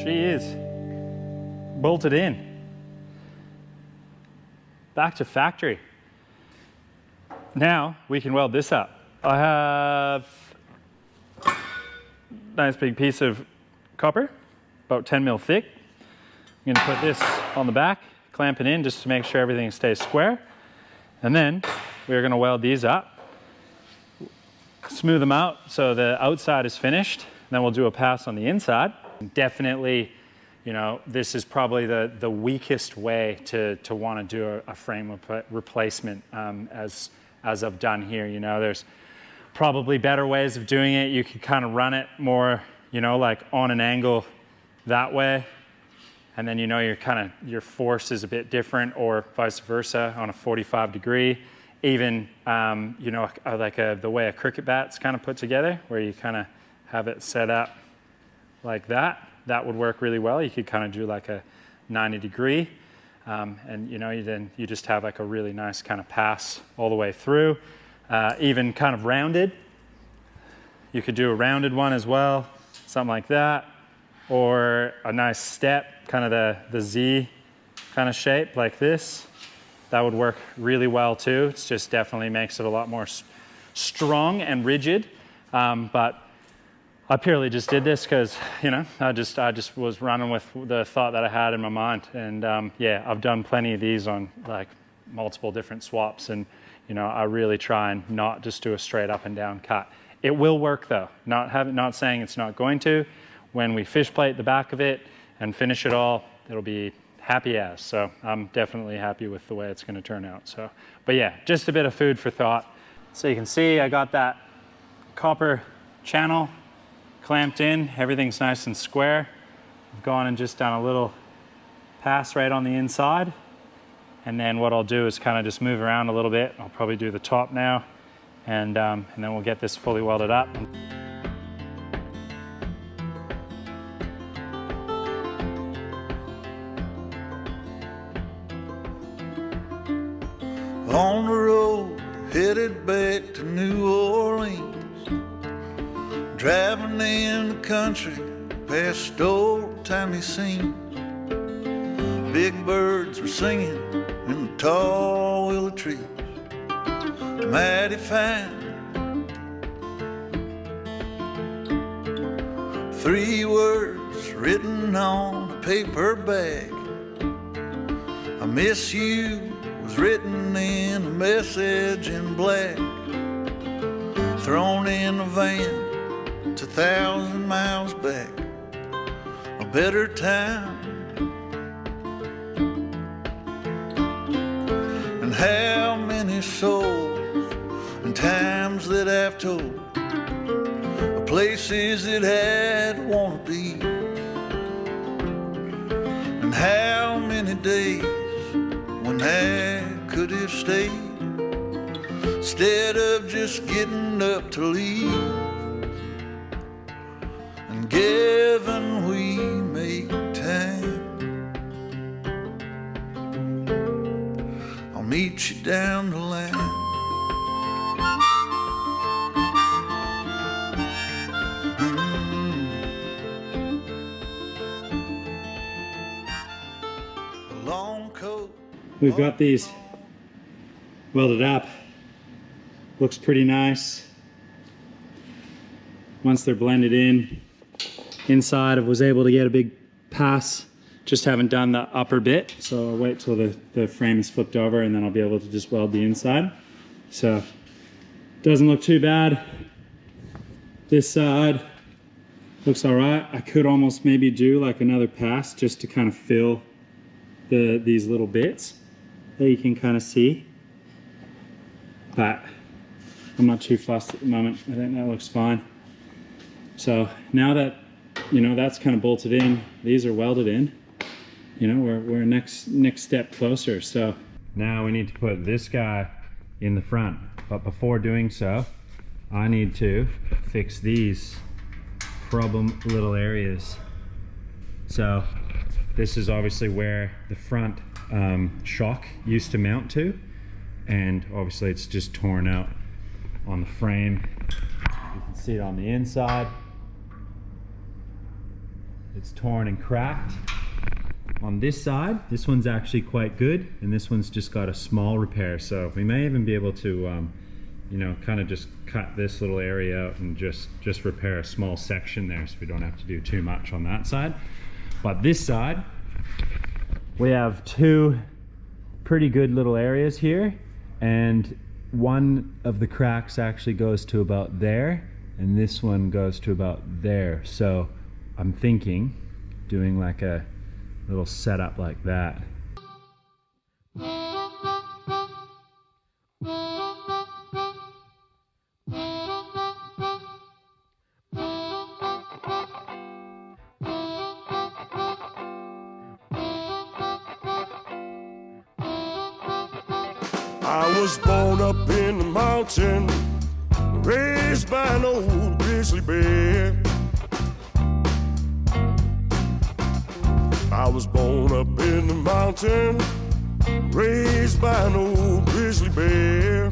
she is bolted in. Back to factory. Now we can weld this up. I have a nice big piece of copper, about 10 mil thick. I'm gonna put this on the back, clamp it in just to make sure everything stays square. And then we're gonna weld these up, smooth them out so the outside is finished. Then we'll do a pass on the inside. Definitely, you know, this is probably the weakest way to want to do a frame replacement as I've done here. You know, there's probably better ways of doing it. You could kind of run it more, you know, like on an angle that way. And then, you know, your force is a bit different, or vice versa on a 45 degree. Even, you know, the way a cricket bat's kind of put together, where you kind of have it set up like that. That would work really well. You could kind of do like a 90 degree. And you know, you just have like a really nice kind of pass all the way through. Even kind of rounded. You could do a rounded one as well, something like that. Or a nice step, kind of the Z kind of shape like this. That would work really well too. It just definitely makes it a lot more strong and rigid. But I purely just did this because, you know, I just was running with the thought that I had in my mind. And yeah, I've done plenty of these on like multiple different swaps, and you know, I really try and not just do a straight up and down cut. It will work though, not saying it's not going to. When we fish plate the back of it and finish it all, it'll be happy as. So I'm definitely happy with the way it's going to turn out. So, but yeah, just a bit of food for thought. So you can see I got that copper channel clamped in, everything's nice and square. I've gone and just done a little pass right on the inside. And then what I'll do is kind of just move around a little bit. I'll probably do the top now, and then we'll get this fully welded up. On the road, headed back to New Orleans, driving in the country past old-timey scenes. Big birds were singing in the tall willow trees, mighty fine. 3 words written on a paper bag. I miss you was written in a message in black, thrown in a van 2,000 miles back. A better time. And how many souls and times that I've told, places that I'd wanna be, and how many days when I could have stayed instead of just getting up to leave. And given we make time, I'll meet you down the line. We've got these welded up. Looks pretty nice. Once they're blended in, inside I was able to get a big pass. Just haven't done the upper bit, so I'll wait till the frame is flipped over and then I'll be able to just weld the inside. So, doesn't look too bad. This side looks all right. I could almost maybe do like another pass just to kind of fill these little bits that you can kind of see, but I'm not too fussed at the moment. I think that looks fine. So now that, you know, that's kind of bolted in, these are welded in, you know, we're next step closer. So now we need to put this guy in the front, but before doing so, I need to fix these problem little areas. So this is obviously where the front shock used to mount to, and obviously it's just torn out on the frame. You can see it on the inside. It's torn and cracked. On this side, this one's actually quite good, and this one's just got a small repair. So we may even be able to, you know, kind of just cut this little area out and just repair a small section there, so we don't have to do too much on that side. But this side, we have 2 pretty good little areas here, and one of the cracks actually goes to about there, and this one goes to about there. So I'm thinking doing like a little setup like that. I was born up in the mountain, raised by an old grizzly bear. I was born up in the mountain, raised by an old grizzly bear.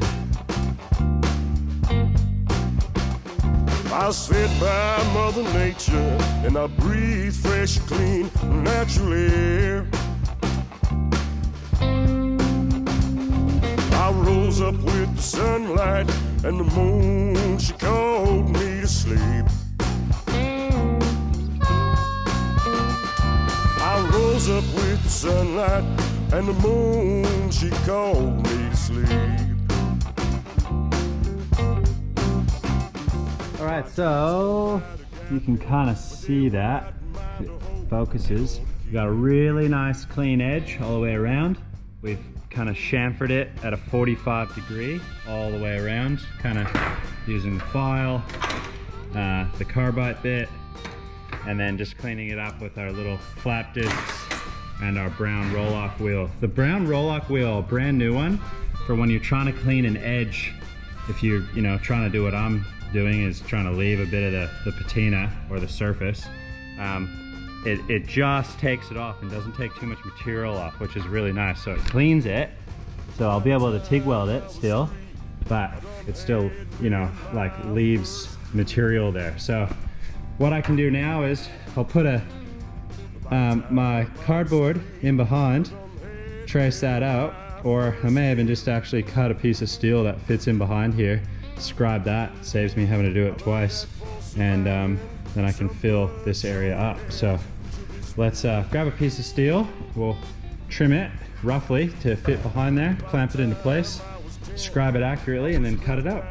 I was fed by Mother Nature, and I breathe fresh, clean, natural air. I rose up with the sunlight and the moon, she called me to sleep. I rose up with the sunlight and the moon, she called me to sleep. All right, so you can kind of see that. It focuses. We got a really nice clean edge all the way around. We've kind of chamfered it at a 45 degree all the way around, kind of using the file, the carbide bit, and then just cleaning it up with our little flap discs and our brown roll-off wheel. The brown roll-off wheel, a brand new one, for when you're trying to clean an edge. If you're, you know, trying to do what I'm doing, is trying to leave a bit of the patina or the surface. It just takes it off and doesn't take too much material off, which is really nice. So it cleans it So I'll be able to TIG weld it still, but it still, you know, like leaves material there. So what I can do now is I'll put my cardboard in behind, trace that out, or I may even just actually cut a piece of steel that fits in behind here, scribe that, saves me having to do it twice, and then I can fill this area up. So let's grab a piece of steel, we'll trim it roughly to fit behind there, clamp it into place, scribe it accurately, and then cut it out.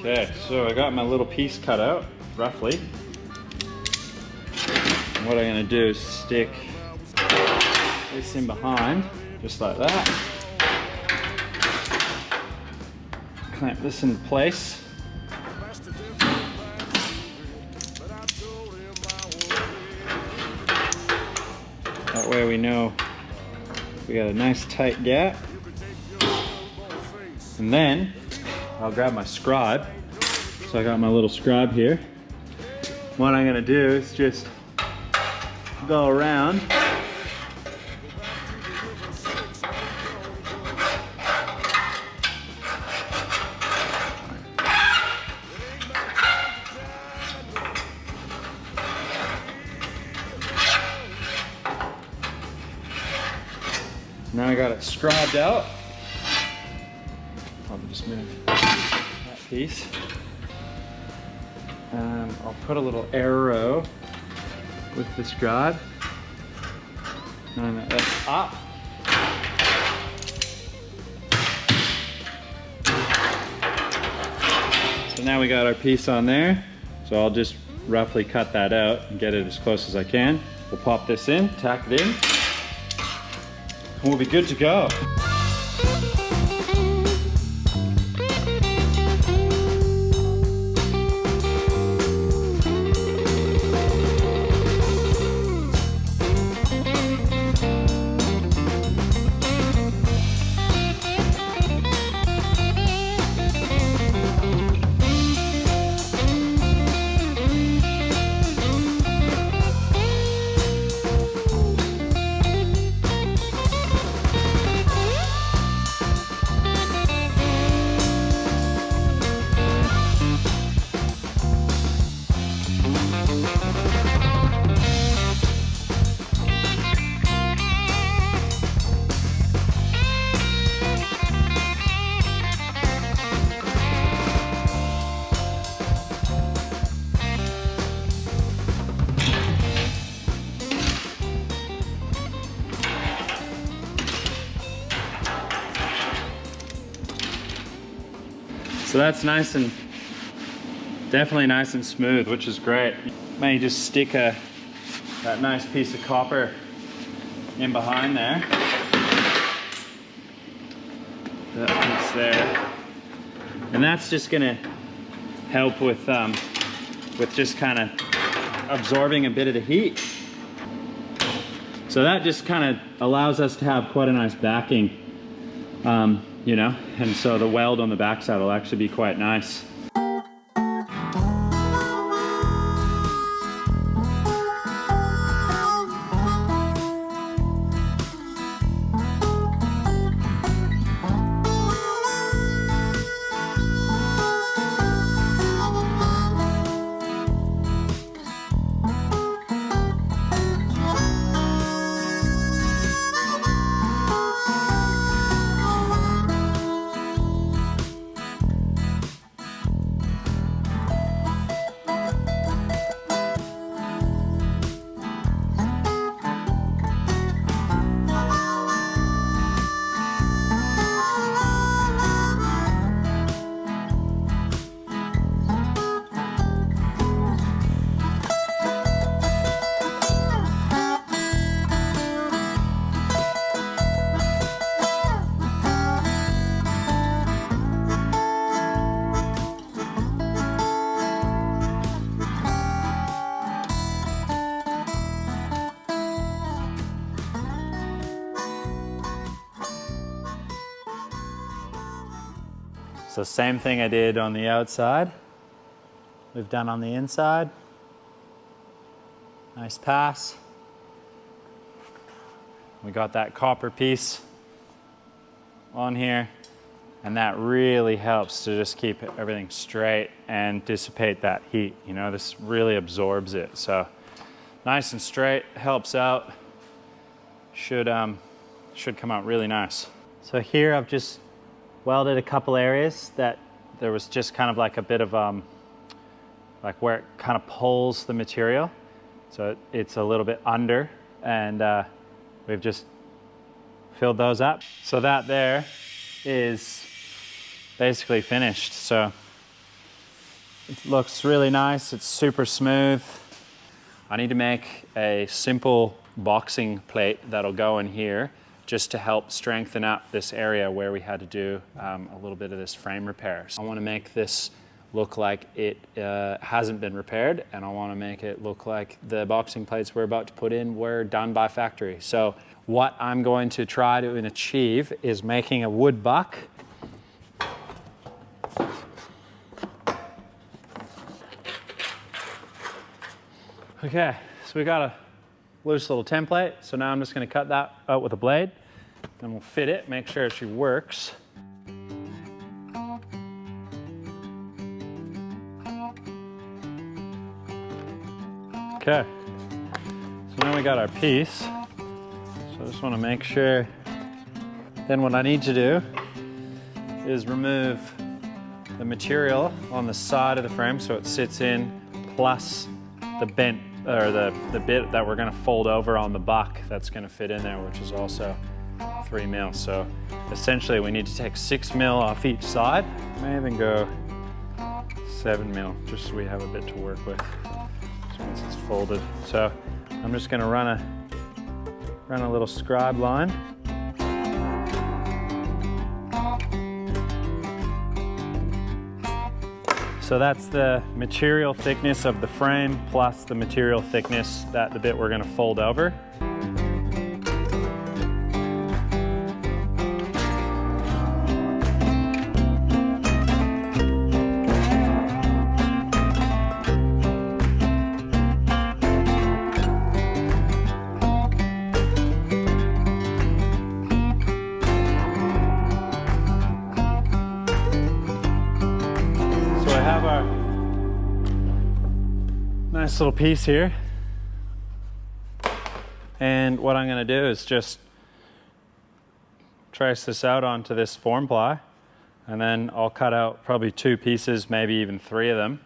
Okay, so I got my little piece cut out, roughly. And what I'm gonna do is stick this in behind, just like that. Clamp this in place. That way we know we got a nice tight gap. And then I'll grab my scribe. So I got my little scribe here. What I'm gonna do is just go around. Now I got it scribed out. I'll just move that piece. I'll put a little arrow with the scribe. And that's up. So now we got our piece on there. So I'll just roughly cut that out and get it as close as I can. We'll pop this in, tack it in, and we'll be good to go. So that's nice and definitely nice and smooth, which is great. May just stick that nice piece of copper in behind there. That piece there. And that's just gonna help with just kind of absorbing a bit of the heat. So that just kind of allows us to have quite a nice backing. You know, and so the weld on the backside will actually be quite nice. So same thing I did on the outside, we've done on the inside. Nice pass. We got that copper piece on here, and that really helps to just keep everything straight and dissipate that heat. You know, this really absorbs it. So nice and straight, helps out. Should come out really nice. So here I've just welded a couple areas that there was just kind of like a bit of like where it kind of pulls the material. So it's a little bit under, and we've just filled those up. So that there is basically finished. So it looks really nice. It's super smooth. I need to make a simple boxing plate that'll go in here just to help strengthen up this area where we had to do a little bit of this frame repair. So I want to make this look like it hasn't been repaired, and I want to make it look like the boxing plates we're about to put in were done by factory. So what I'm going to try to achieve is making a wood buck. Okay, so we got a loose little template. So now I'm just going to cut that out with a blade, then we'll fit it, make sure she works. Okay, so now we got our piece. So I just want to make sure. Then what I need to do is remove the material on the side of the frame so it sits in, plus the bent, or the bit that we're going to fold over on the buck that's going to fit in there, which is also 3 mil. So essentially we need to take 6 mil off each side. May even go 7 mil, just so we have a bit to work with once it's folded. So I'm just going to run a little scribe line. So that's the material thickness of the frame plus the material thickness that the bit we're going to fold over. Nice little piece here, and what I'm going to do is just trace this out onto this form ply, and then I'll cut out probably 2 pieces, maybe even 3 of them,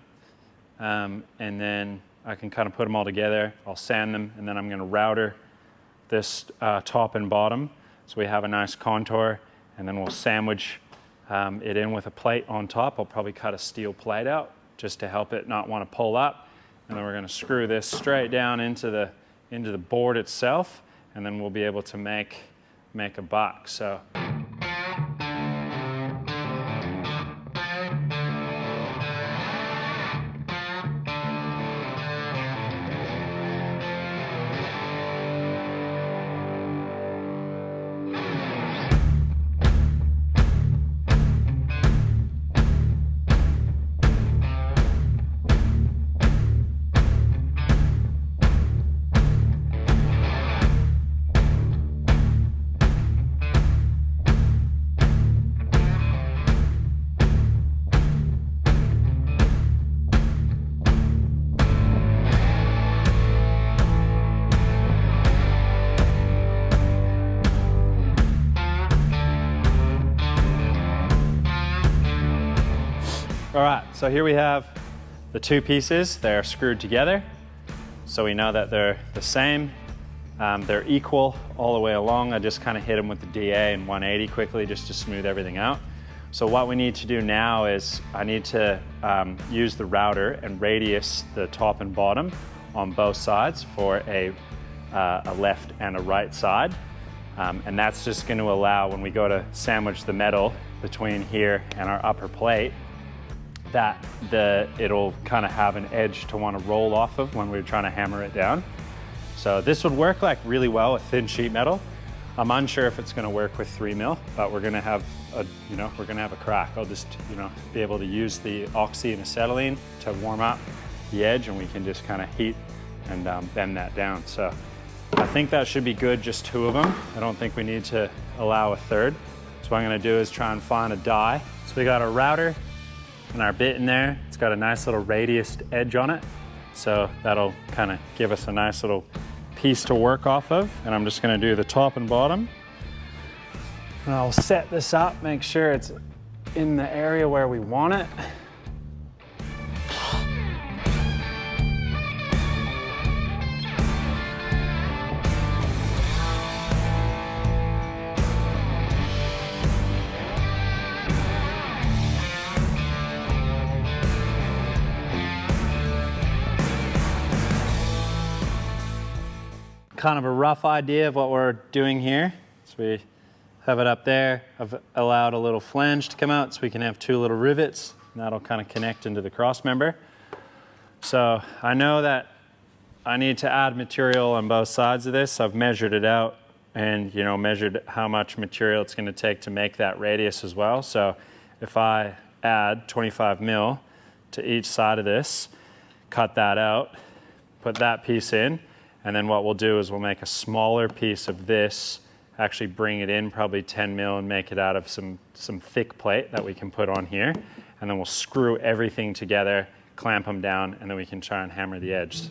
and then I can kind of put them all together. I'll sand them, and then I'm going to router this top and bottom so we have a nice contour, and then we'll sandwich it in with a plate on top. I'll probably cut a steel plate out just to help it not want to pull up. And then we're going to screw this straight down into the board itself, and then we'll be able to make a buck. So. All right, so here we have the 2 pieces. They're screwed together, so we know that they're the same. They're equal all the way along. I just kind of hit them with the DA and 180 quickly just to smooth everything out. So what we need to do now is I need to use the router and radius the top and bottom on both sides for a left and a right side. And that's just going to allow, when we go to sandwich the metal between here and our upper plate, that it'll kind of have an edge to want to roll off of when we're trying to hammer it down. So this would work like really well with thin sheet metal. I'm unsure if it's going to work with 3 mil, but we're going to have a crack. I'll just be able to use the oxy and acetylene to warm up the edge, and we can just kind of heat and bend that down. So I think that should be good, just 2 of them. I don't think we need to allow a 3rd. So what I'm gonna do is try and find a die. So we got our router and our bit in there. It's got a nice little radiused edge on it. So that'll kind of give us a nice little piece to work off of. And I'm just gonna do the top and bottom. And I'll set this up, make sure it's in the area where we want it. Kind of a rough idea of what we're doing here. So we have it up there. I've allowed a little flange to come out so we can have two little rivets, and that'll kind of connect into the cross member. So I know that I need to add material on both sides of this. I've measured it out and measured how much material it's going to take to make that radius as well. So if I add 25 mil to each side of this, cut that out, put that piece in, and then what we'll do is we'll make a smaller piece of this, actually bring it in probably 10 mil and make it out of some thick plate that we can put on here. And then we'll screw everything together, clamp them down, and then we can try and hammer the edge.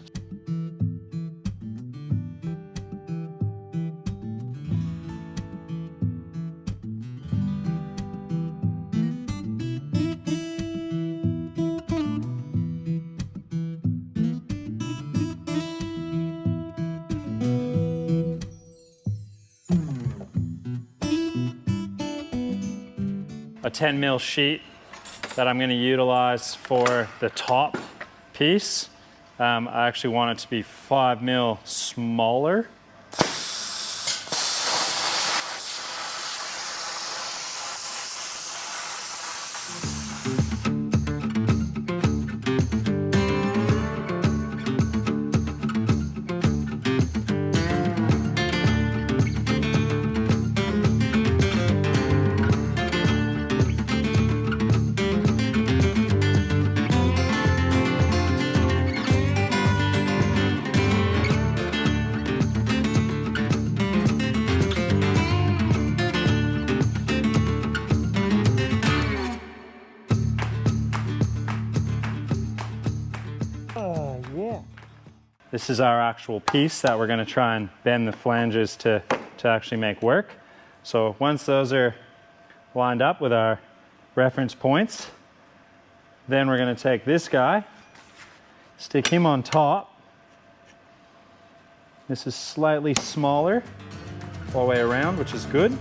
A 10 mil sheet that I'm going to utilize for the top piece. I actually want it to be 5 mil smaller. This is our actual piece that we're going to try and bend the flanges to actually make work. So once those are lined up with our reference points, then we're going to take this guy, stick him on top. This is slightly smaller all the way around, which is good.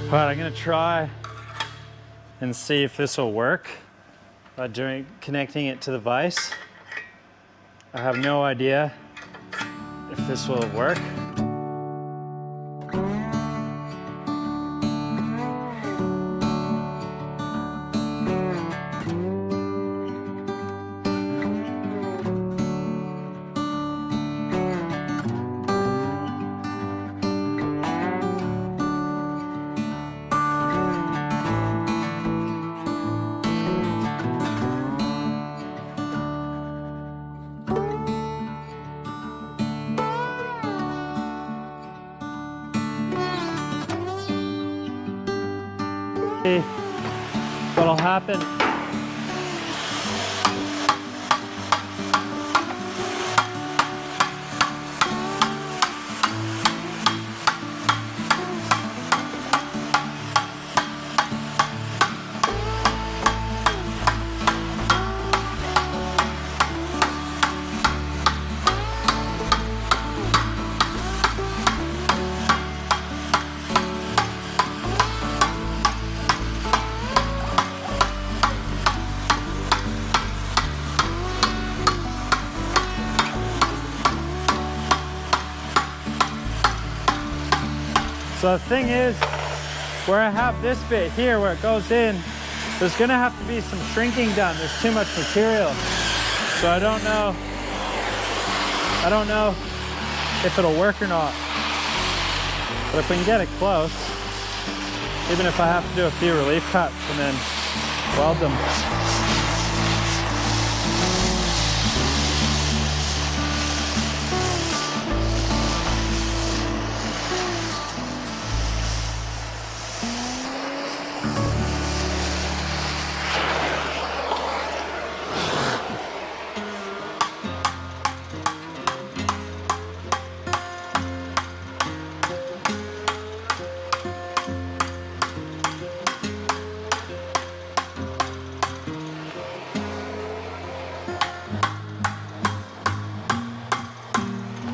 All right, I'm gonna try and see if this will work by connecting it to the vise. I have no idea if this will work. See what'll happen. So the thing is, where I have this bit here where it goes in, there's gonna have to be some shrinking done. There's too much material. So I don't know if it'll work or not. But if we can get it close, even if I have to do a few relief cuts and then weld them.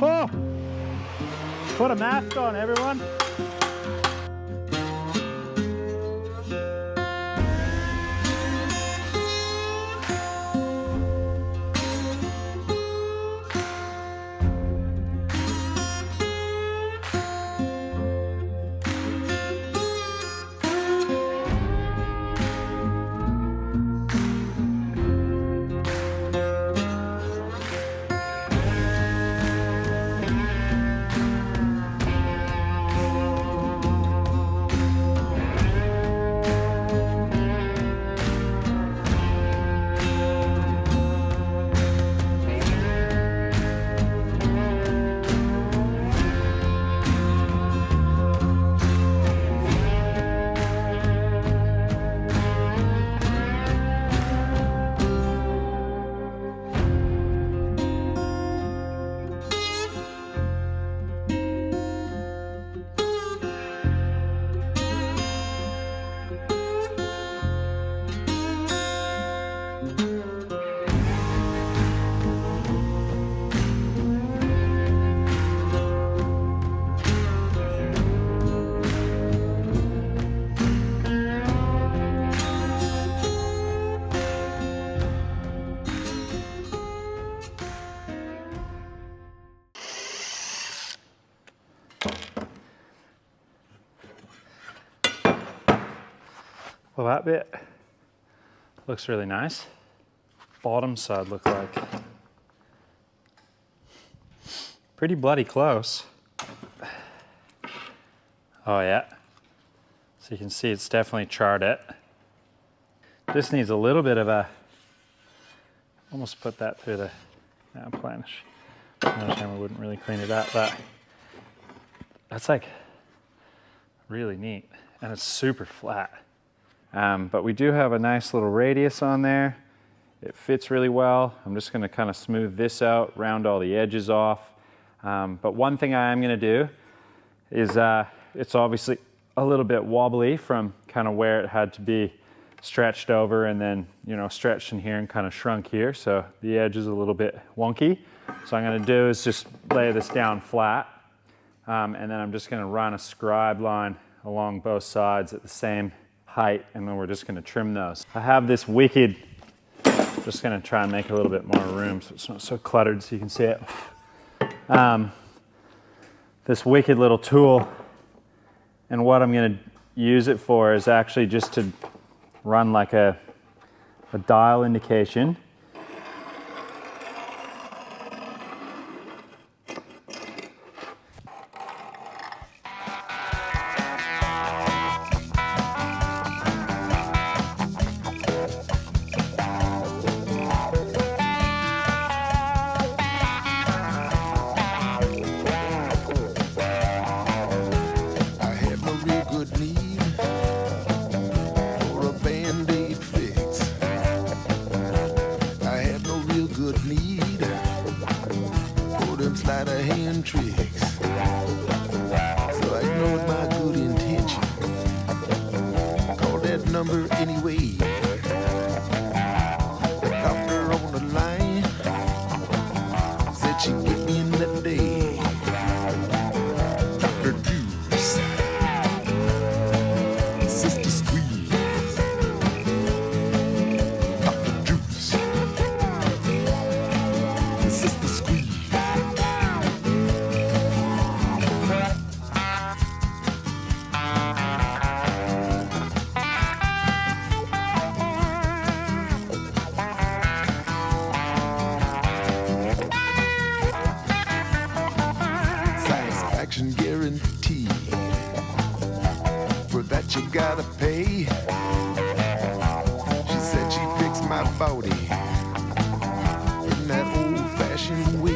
Oh! Put a mask on, everyone. Well, that bit looks really nice. Bottom side look like pretty bloody close. Oh yeah. So you can see it's definitely charred it. Just needs a little bit of a, almost put that through the planish. I wouldn't really clean it up, but that's like really neat and it's super flat. But we do have a nice little radius on there. It fits really well. I'm just going to kind of smooth this out, round all the edges off. But one thing I am going to do is it's obviously a little bit wobbly from kind of where it had to be stretched over and then, you know, stretched in here and kind of shrunk here. So the edge is a little bit wonky. So I'm going to do is just lay this down flat. And then I'm just going to run a scribe line along both sides at the same height, and then we're just going to trim those. I have this wicked, just going to try and make a little bit more room so it's not so cluttered so you can see it. This wicked little tool, and what I'm going to use it for is actually just to run like a dial indication. gotta pay. She said she'd fix my body in that old-fashioned way.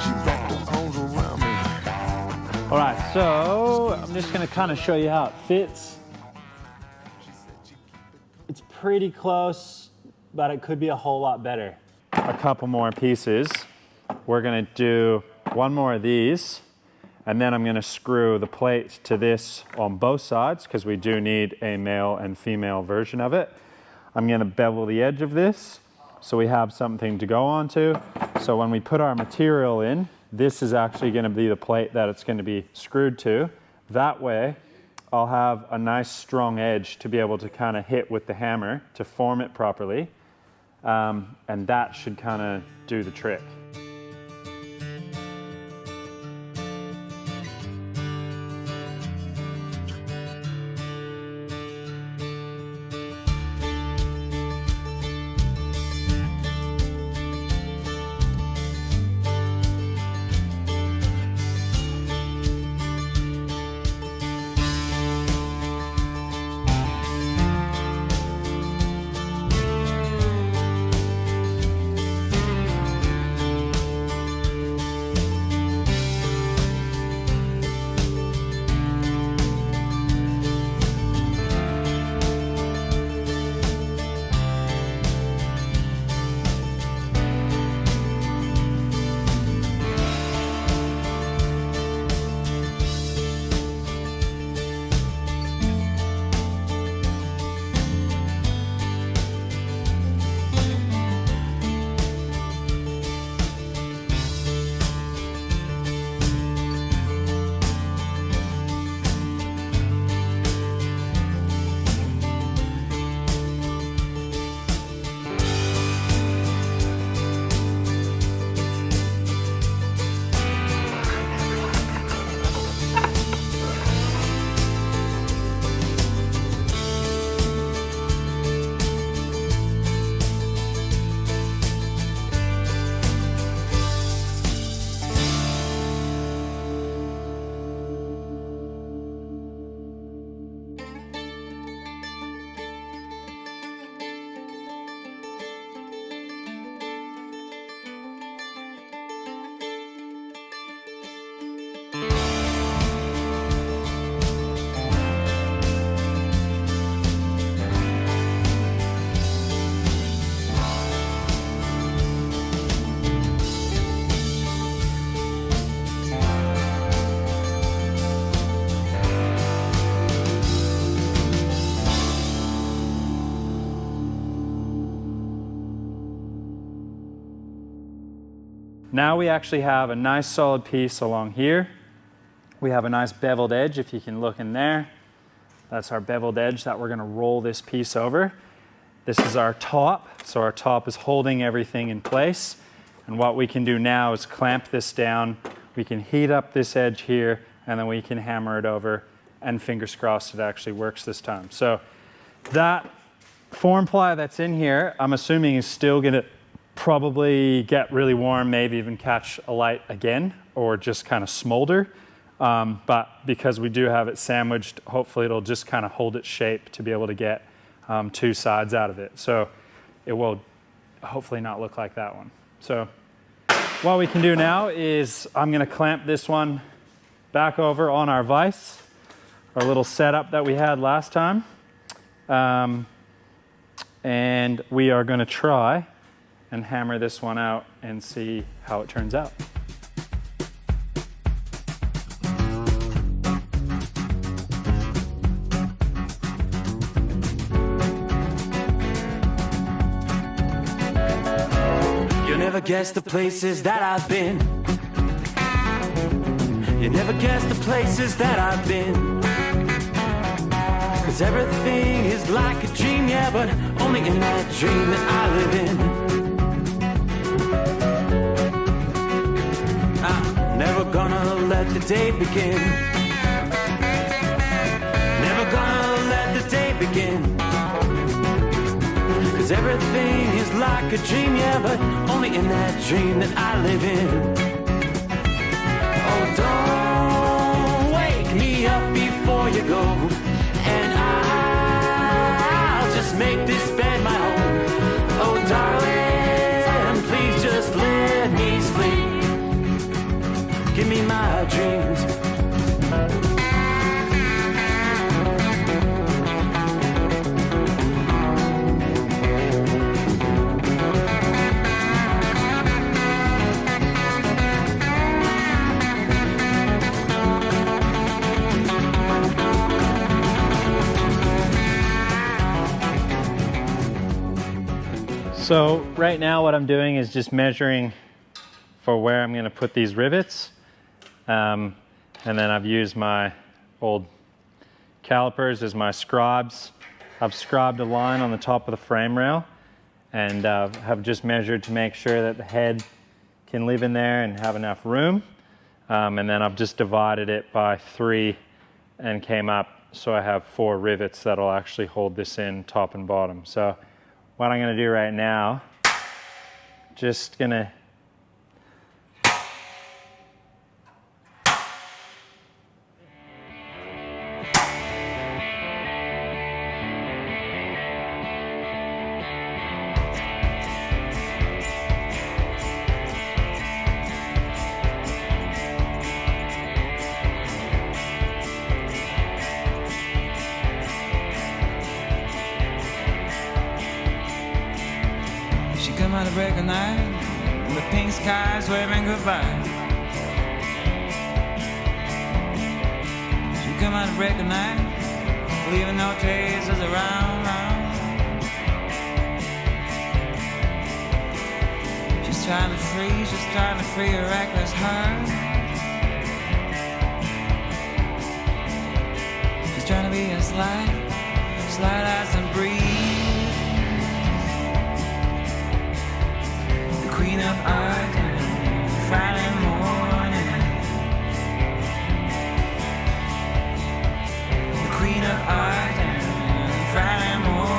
She wrapped her arms around me. All right, so I'm just gonna kind of show you how it fits. It's pretty close, but it could be a whole lot better. A couple more pieces. We're gonna do one more of these, and then I'm gonna screw the plate to this on both sides because we do need a male and female version of it. I'm gonna bevel the edge of this so we have something to go onto. So when we put our material in, this is actually gonna be the plate that it's gonna be screwed to. That way, I'll have a nice strong edge to be able to kind of hit with the hammer to form it properly. And that should kind of do the trick. Now we actually have a nice solid piece along here. We have a nice beveled edge, if you can look in there. That's our beveled edge that we're gonna roll this piece over. This is our top, so our top is holding everything in place. And what we can do now is clamp this down. We can heat up this edge here, and then we can hammer it over, and fingers crossed it actually works this time. So that form ply that's in here, I'm assuming is still gonna probably get really warm, maybe even catch a light again, or just kind of smolder. But because we do have it sandwiched, hopefully it'll just kind of hold its shape to be able to get two sides out of it. So it will hopefully not look like that one. So what we can do now is I'm gonna clamp this one back over on our vise, our little setup that we had last time. And we are gonna try and hammer this one out and see how it turns out. You never guess the places that I've been. You never guess the places that I've been. 'Cause everything is like a dream, yeah, but only in that dream that I live in. I'm never gonna let the day begin. Never gonna let the day begin. 'Cause everything is like a dream, yeah, but only in that dream that I live in. Oh, don't wake me up before before you go. And I'll just make this bed my home. Oh darling, please just let me sleep. Give me my dreams. So right now what I'm doing is just measuring for where I'm going to put these rivets. And then I've used my old calipers as my scribes. I've scribed a line on the top of the frame rail and have just measured to make sure that the head can live in there and have enough room. And then I've just divided it by 3 and came up so I have 4 rivets that'll actually hold this in top and bottom. So what I'm going to do right now, just going to She come out to break a night, and the pink skies waving goodbye. She come out to break a night, leaving no traces around. She's trying to free a reckless heart. She's trying to be as light as the breeze. Queen of art and Friday morning. The queen of art and Friday morning.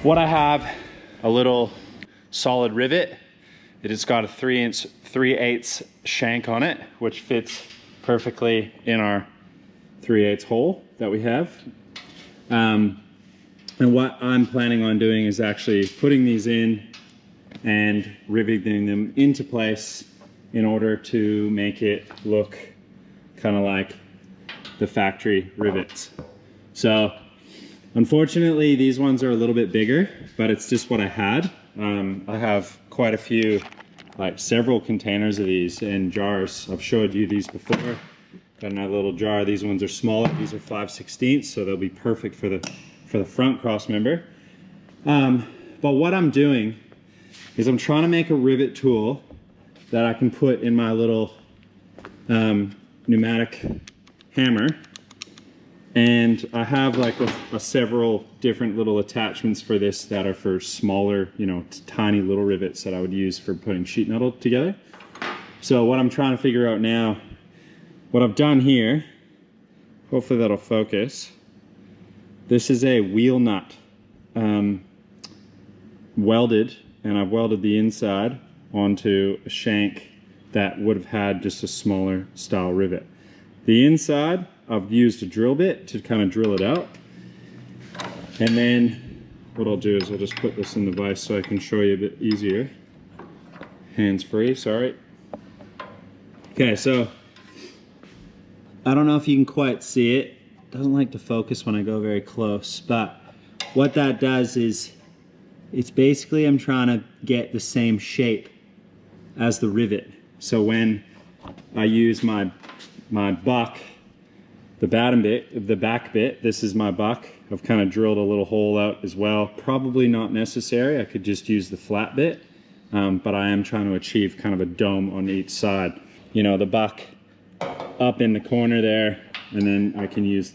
what I have, a little solid rivet. It has got a 3/8 shank on it, which fits perfectly in our 3/8 hole that we have. And what I'm planning on doing is actually putting these in and riveting them into place in order to make it look kind of like the factory rivets. So unfortunately these ones are a little bit bigger, but it's just what I had. I have quite a few, like several containers of these in jars. I've showed you these before. Got another little jar. These ones are smaller. These are 5/16, so they'll be perfect for the front cross member. But what I'm doing is I'm trying to make a rivet tool that I can put in my little pneumatic hammer. And I have like a several different little attachments for this that are for smaller, you know, tiny little rivets that I would use for putting sheet metal together. So what I'm trying to figure out now, what I've done here, hopefully that'll focus. This is a wheel nut welded, and I've welded the inside onto a shank that would have had just a smaller style rivet. The inside, I've used a drill bit to kind of drill it out. And then what I'll do is I'll just put this in the vise so I can show you a bit easier. Hands free, sorry. Okay, so I don't know if you can quite see it. It doesn't like to focus when I go very close, but what that does is it's basically I'm trying to get the same shape as the rivet. So when I use my buck, the back bit, this is my buck. I've kind of drilled a little hole out as well. Probably not necessary. I could just use the flat bit, but I am trying to achieve kind of a dome on each side. You know, the buck up in the corner there, and then I can use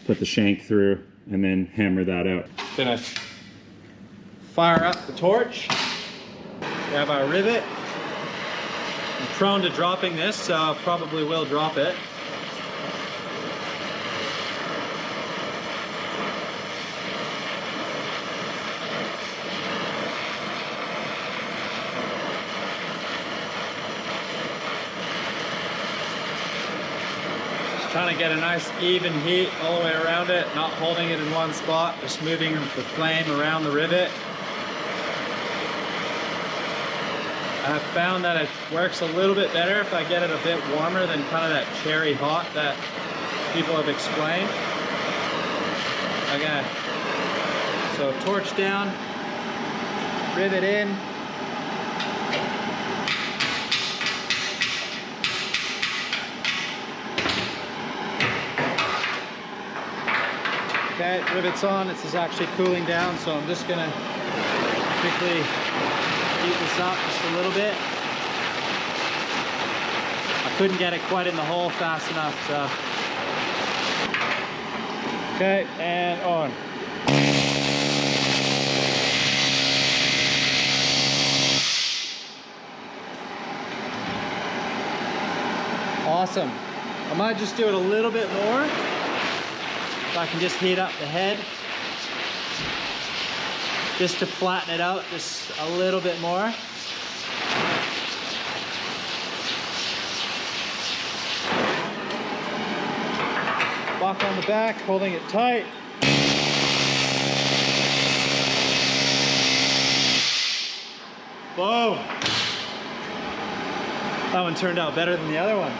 put the shank through and then hammer that out. Gonna fire up the torch. We have our rivet. I'm prone to dropping this, so I probably will drop it. trying to get a nice even heat all the way around it, not holding it in one spot, just moving the flame around the rivet. I've found that it works a little bit better if I get it a bit warmer than kind of that cherry hot that people have explained. Okay, so torch down, rivet in. Okay, rivet's on. This is actually cooling down, so I'm just gonna quickly heat this up just a little bit. I couldn't get it quite in the hole fast enough, so. Okay, and on. Awesome. I might just do it a little bit more. If I can just heat up the head. Just to flatten it out just a little bit more. Lock on the back, holding it tight. Whoa! That one turned out better than the other one.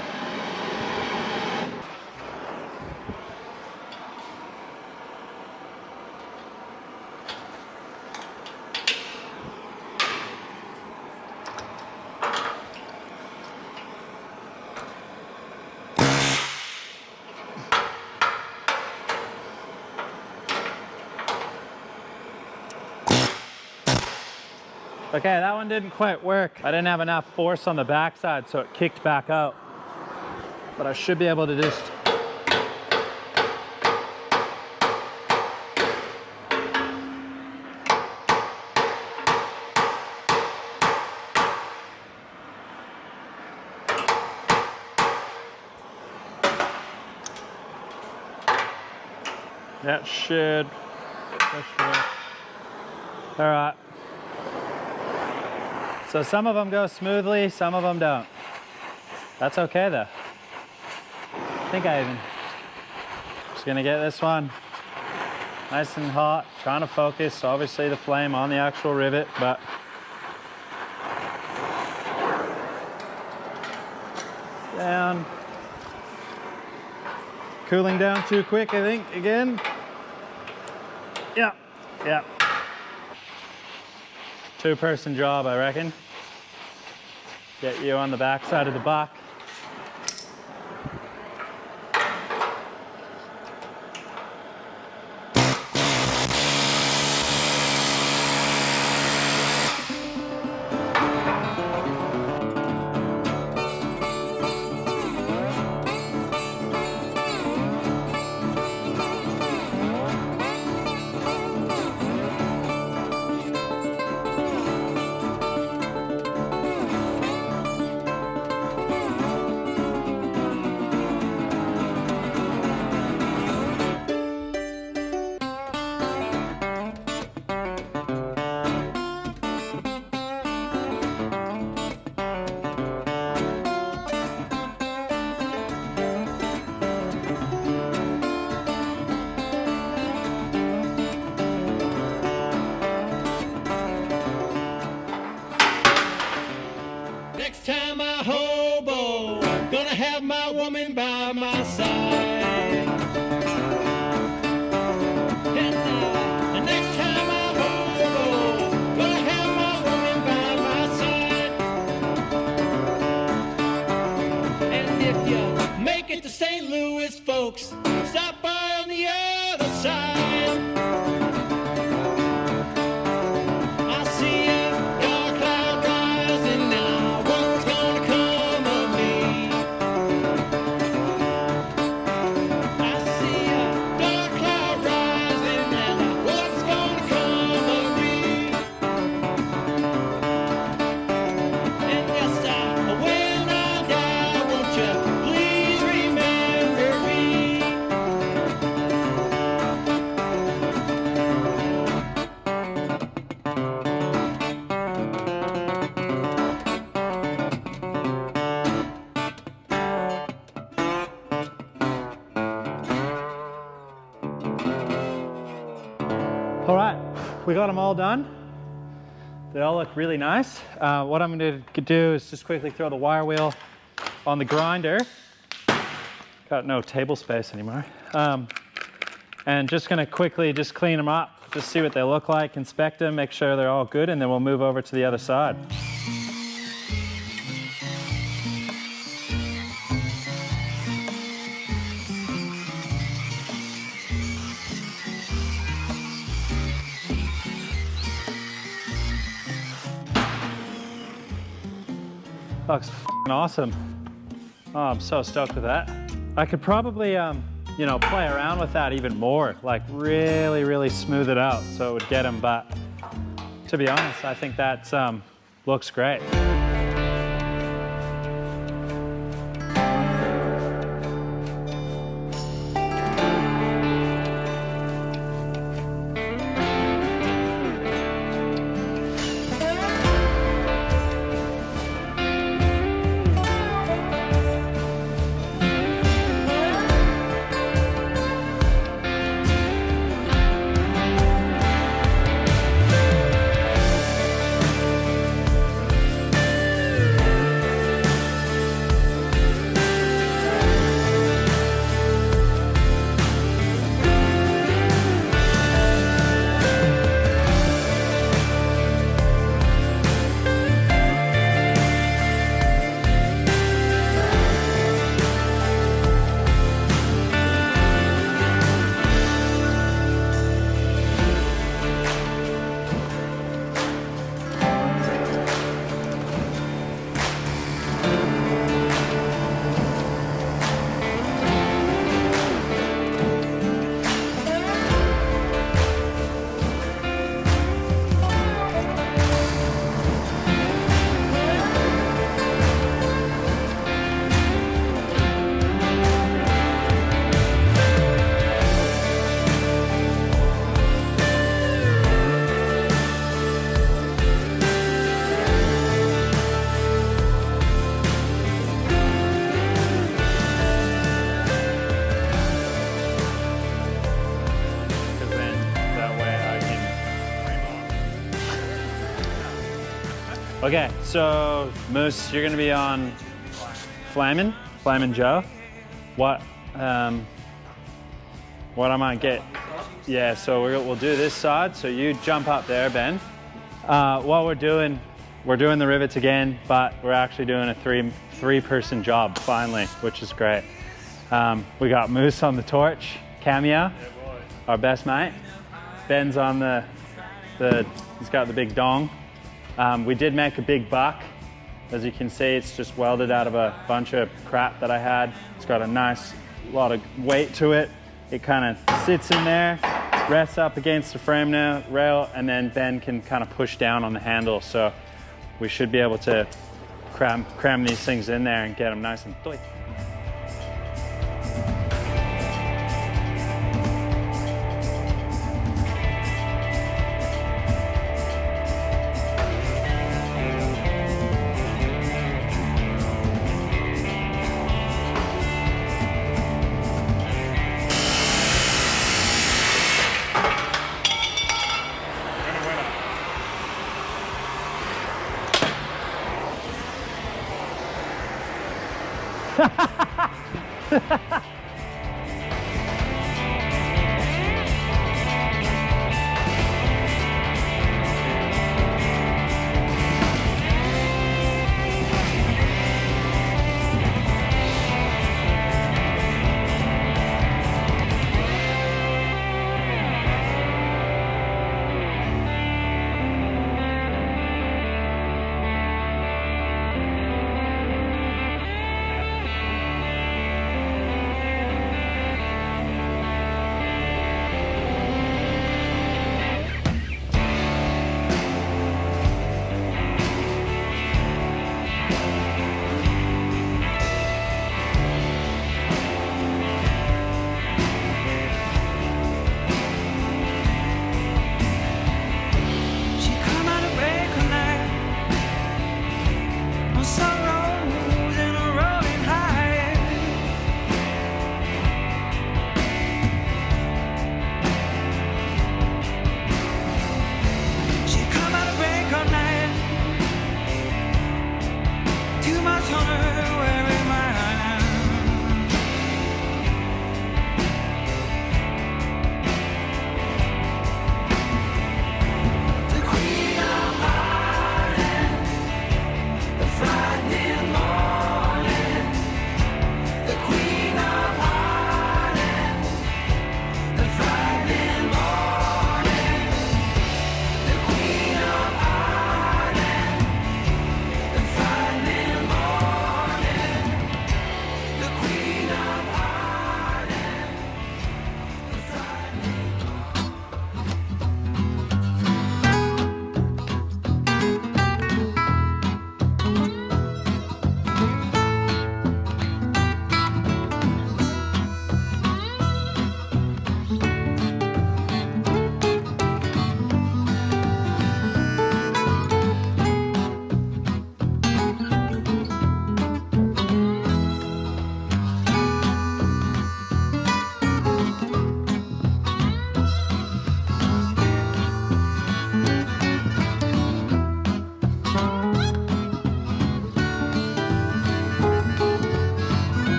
Okay, that one didn't quite work. I didn't have enough force on the backside, so it kicked back out. But I should be able to just that should work. All right. So some of them go smoothly, some of them don't. That's okay though. I think just gonna get this one nice and hot, trying to focus obviously the flame on the actual rivet, but down. Cooling down too quick, I think, again. Yeah, yeah. Two-person job, I reckon. Get you on the back side of the buck. Next time I hobo, gonna have my woman by my side. And next time I hobo, gonna have my woman by my side. And if you make it to St. Louis, folks, stop by on the other side. we got them all done. They all look really nice. What I'm going to do is just quickly throw the wire wheel on the grinder. Got no table space anymore. And just going to quickly just clean them up, just see what they look like, inspect them, make sure they're all good, and then we'll move over to the other side. Looks f***ing awesome. Oh, I'm so stoked with that. I could probably, you know, play around with that even more, like really, really smooth it out so it would get them, but to be honest, I think that looks great. Okay, so Moose, you're gonna be on Flamin' Joe. What I might get? Yeah, so we'll do this side. So you jump up there, Ben. What we're doing the rivets again, but we're actually doing a three-person job finally, which is great. We got Moose on the torch, cameo, our best mate. Ben's on he's got the big dong. We did make a big buck. As you can see, it's just welded out of a bunch of crap that I had. It's got a nice lot of weight to it. It kind of sits in there, rests up against the frame now, rail, and then Ben can kind of push down on the handle. So we should be able to cram these things in there and get them nice and tight.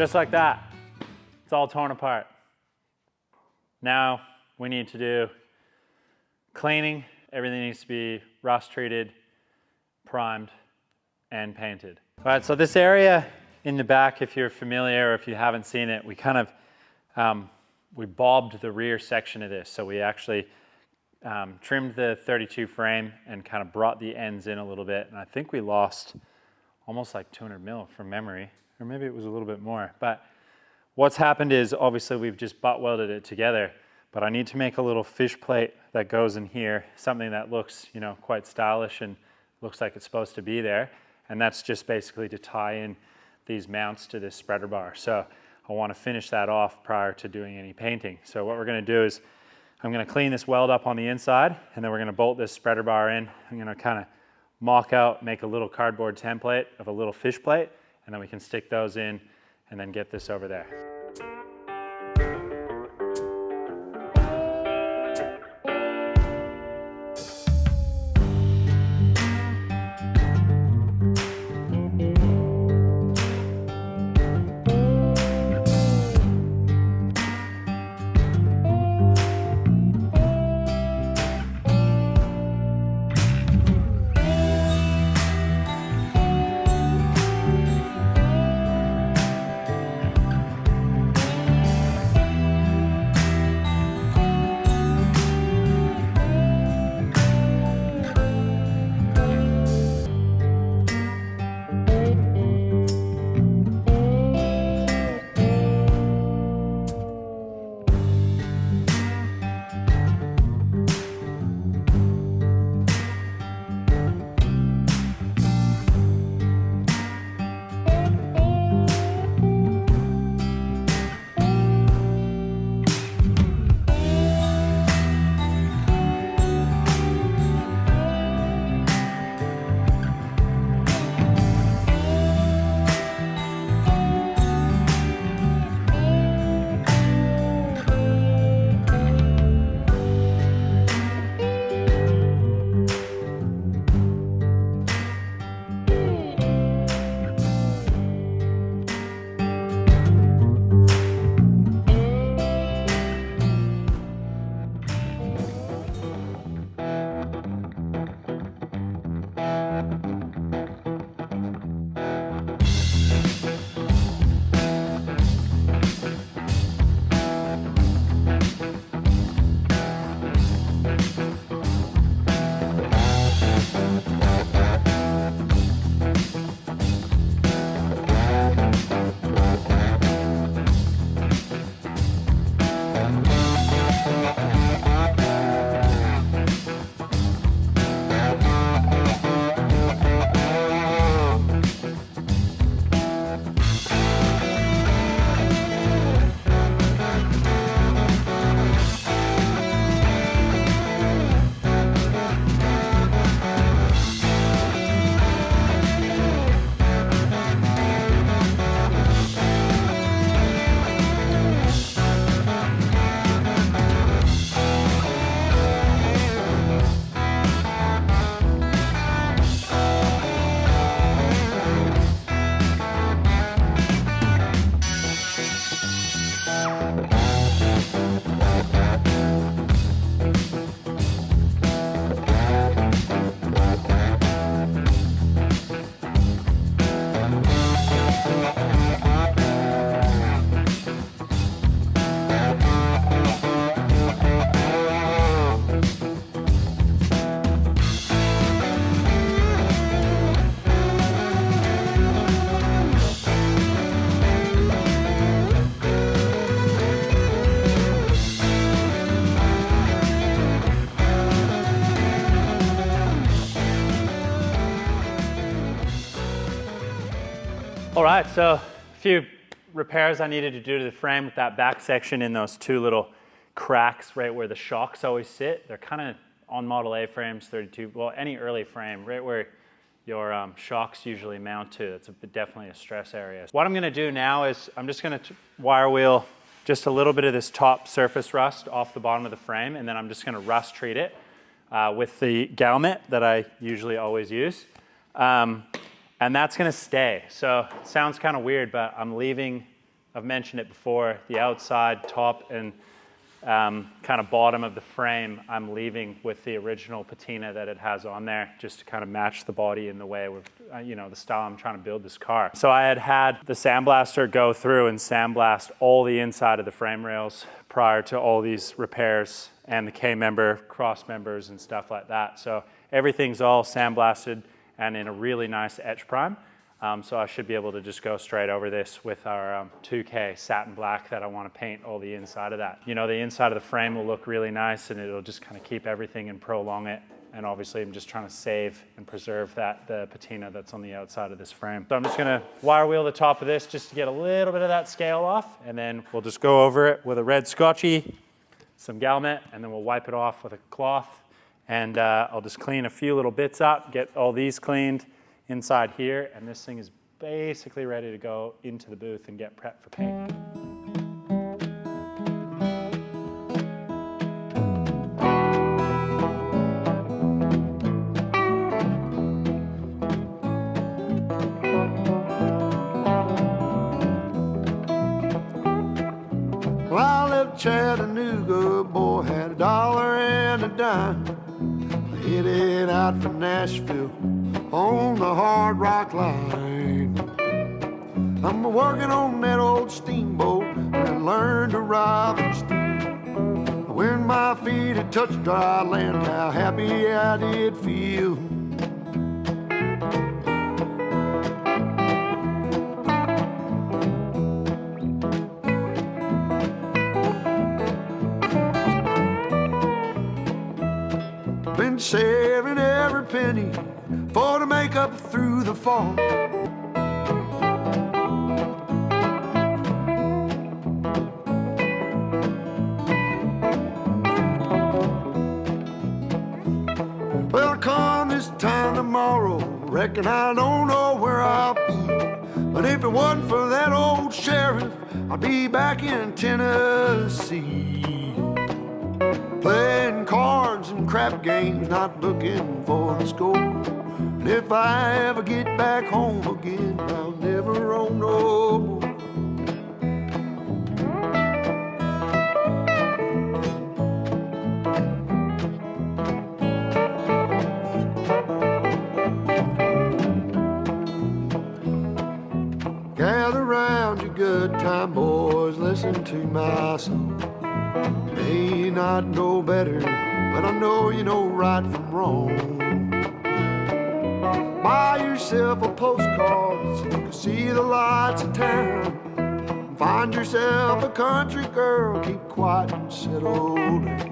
Just like that. It's all torn apart. Now we need to do cleaning. Everything needs to be rust treated, primed, and painted. All right, so this area in the back, if you're familiar or if you haven't seen it, we kind of, we bobbed the rear section of this. So we actually trimmed the 32 frame and kind of brought the ends in a little bit. And I think we lost almost like 200 mil from memory, or maybe it was a little bit more. But what's happened is obviously we've just butt welded it together, but I need to make a little fish plate that goes in here, something that looks, you know, quite stylish and looks like it's supposed to be there. And that's just basically to tie in these mounts to this spreader bar. So I want to finish that off prior to doing any painting. So what we're going to do is I'm going to clean this weld up on the inside, and then we're going to bolt this spreader bar in. I'm going to kind of mock out, make a little cardboard template of a little fish plate, and then we can stick those in and then get this over there. All right, so a few repairs I needed to do to the frame with that back section in those two little cracks right where the shocks always sit. They're kind of on Model A frames, 32, well, any early frame, right where your shocks usually mount to. It's definitely a stress area. What I'm gonna do now is I'm just gonna wire wheel just a little bit of this top surface rust off the bottom of the frame, and then I'm just gonna rust treat it with the Galmet that I usually always use. And that's gonna stay. So it sounds kind of weird, but I'm leaving I've mentioned it before, the outside, top, and kind of bottom of the frame I'm leaving with the original patina that it has on there, just to kind of match the body in the way with, you know, the style I'm trying to build this car. So I had the sandblaster go through and sandblast all the inside of the frame rails prior to all these repairs and the K-member, cross members and stuff like that. So everything's all sandblasted and in a really nice etch prime. So I should be able to just go straight over this with our 2K satin black that I want to paint all the inside of that. You know, the inside of the frame will look really nice and it'll just kind of keep everything and prolong it. And obviously I'm just trying to save and preserve the patina that's on the outside of this frame. So I'm just gonna wire wheel the top of this just to get a little bit of that scale off, and then we'll just go over it with a red Scotchy, some Galmet, and then we'll wipe it off with a cloth. And I'll just clean a few little bits up, get all these cleaned inside here, and this thing is basically ready to go into the booth and get prepped for paint. Well, I left Chattanooga, boy, had $1 and a dime. Headed out from Nashville on the Hard Rock Line. I'm working on that old steamboat and I learned to ride and steer. When my feet had touched dry land, how happy I did feel. Been saving every penny for to make up through the fall. Well, come this time tomorrow, reckon I don't know where I'll be. But if it wasn't for that old sheriff, I'd be back in Tennessee. Playing cards and crap games, not looking for the score. And if I ever get back home again, I'll never roam no more. Gather round, you good time boys, listen to my song. May not know better, but I know you know right from wrong. Buy yourself a postcard so you can see the lights of town. Find yourself a country girl, keep quiet and settle down.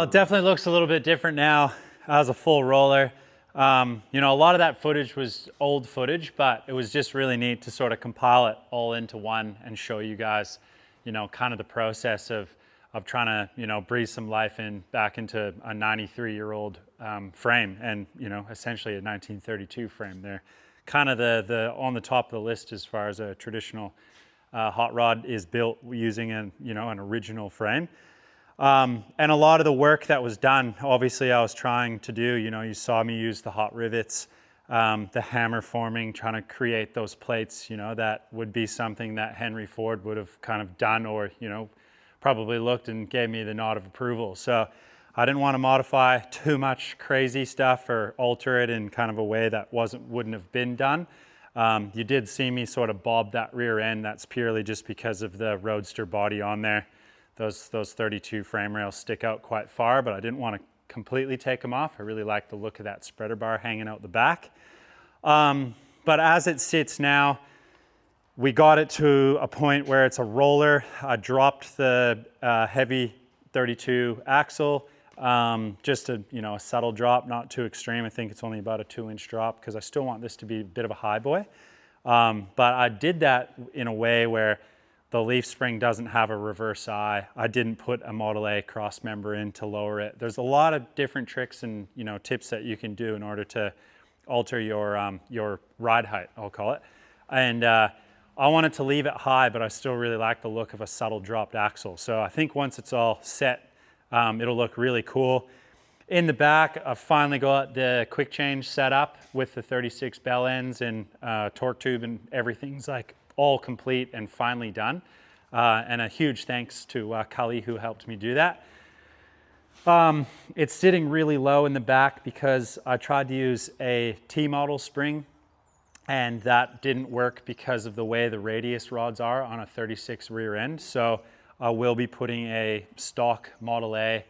it definitely looks a little bit different now as a full roller. You know, a lot of that footage was old footage, but it was just really neat to sort of compile it all into one and show you guys, you know, kind of the process of trying to, you know, breathe some life back into a 93-year-old frame, and, you know, essentially a 1932 frame. They're kind of the on the top of the list as far as a traditional hot rod is built using an original frame. And a lot of the work that was done, obviously I was trying to do, you know, you saw me use the hot rivets, the hammer forming, trying to create those plates, you know, that would be something that Henry Ford would have kind of done, or, you know, probably looked and gave me the nod of approval. So I didn't want to modify too much crazy stuff or alter it in kind of a way that wouldn't have been done. You did see me sort of bob that rear end. That's purely just because of the Roadster body on there. Those 32 frame rails stick out quite far, but I didn't want to completely take them off. I really like the look of that spreader bar hanging out the back. But as it sits now, we got it to a point where it's a roller. I dropped the heavy 32 axle, just a subtle drop, not too extreme. I think it's only about a 2-inch drop because I still want this to be a bit of a high boy. But I did that in a way where the leaf spring doesn't have a reverse eye. I didn't put a Model A Crossmember in to lower it. There's a lot of different tricks and tips that you can do in order to alter your ride height, I'll call it. And I wanted to leave it high, but I still really like the look of a subtle dropped axle. So I think once it's all set, it'll look really cool. In the back, I've finally got the quick change set up with the 36 bell ends and torque tube, and everything's like all complete and finally done. And a huge thanks to Cully, who helped me do that. It's sitting really low in the back because I tried to use a T-model spring, and that didn't work because of the way the radius rods are on a 36 rear end. So I will be putting a stock Model A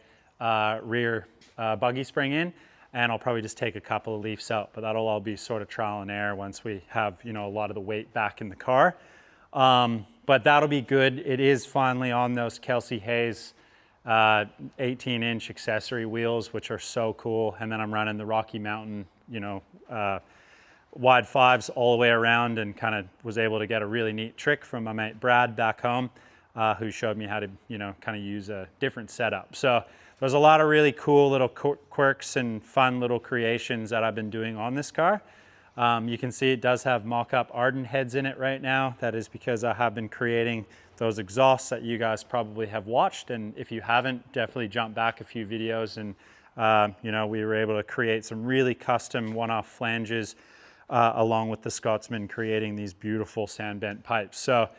rear buggy spring in, and I'll probably just take a couple of leaves out, but that'll all be sort of trial and error once we have a lot of the weight back in the car. But that'll be good. It is finally on those Kelsey Hayes 18-inch accessory wheels, which are so cool. And then I'm running the Rocky Mountain, wide 5s all the way around, and kind of was able to get a really neat trick from my mate Brad back home, who showed me how to, kind of use a different setup. So there's a lot of really cool little quirks and fun little creations that I've been doing on this car. You can see it does have mock-up Arden heads in it right now. That is because I have been creating those exhausts that you guys probably have watched. And if you haven't, definitely jump back a few videos. And, we were able to create some really custom one-off flanges along with the Scotsman creating these beautiful sand bent pipes. So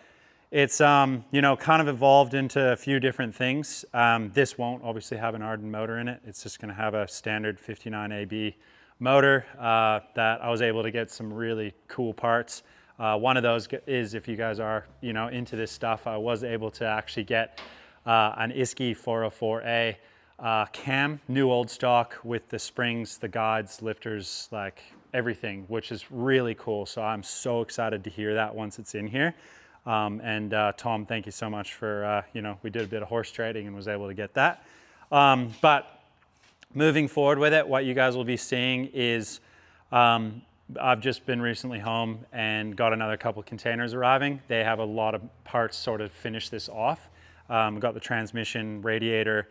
it's, kind of evolved into a few different things. This won't obviously have an Arden motor in it. It's just going to have a standard 59 AB motor that I was able to get some really cool parts. One of those is, if you guys are, into this stuff, I was able to actually get an Isky 404A cam, new old stock, with the springs, the guides, lifters, like everything, which is really cool. So I'm so excited to hear that once it's in here. Tom, thank you so much for, we did a bit of horse trading and was able to get that. But moving forward with it, what you guys will be seeing is I've just been recently home and got another couple containers arriving. They have a lot of parts sort of finish this off. Got the transmission, radiator,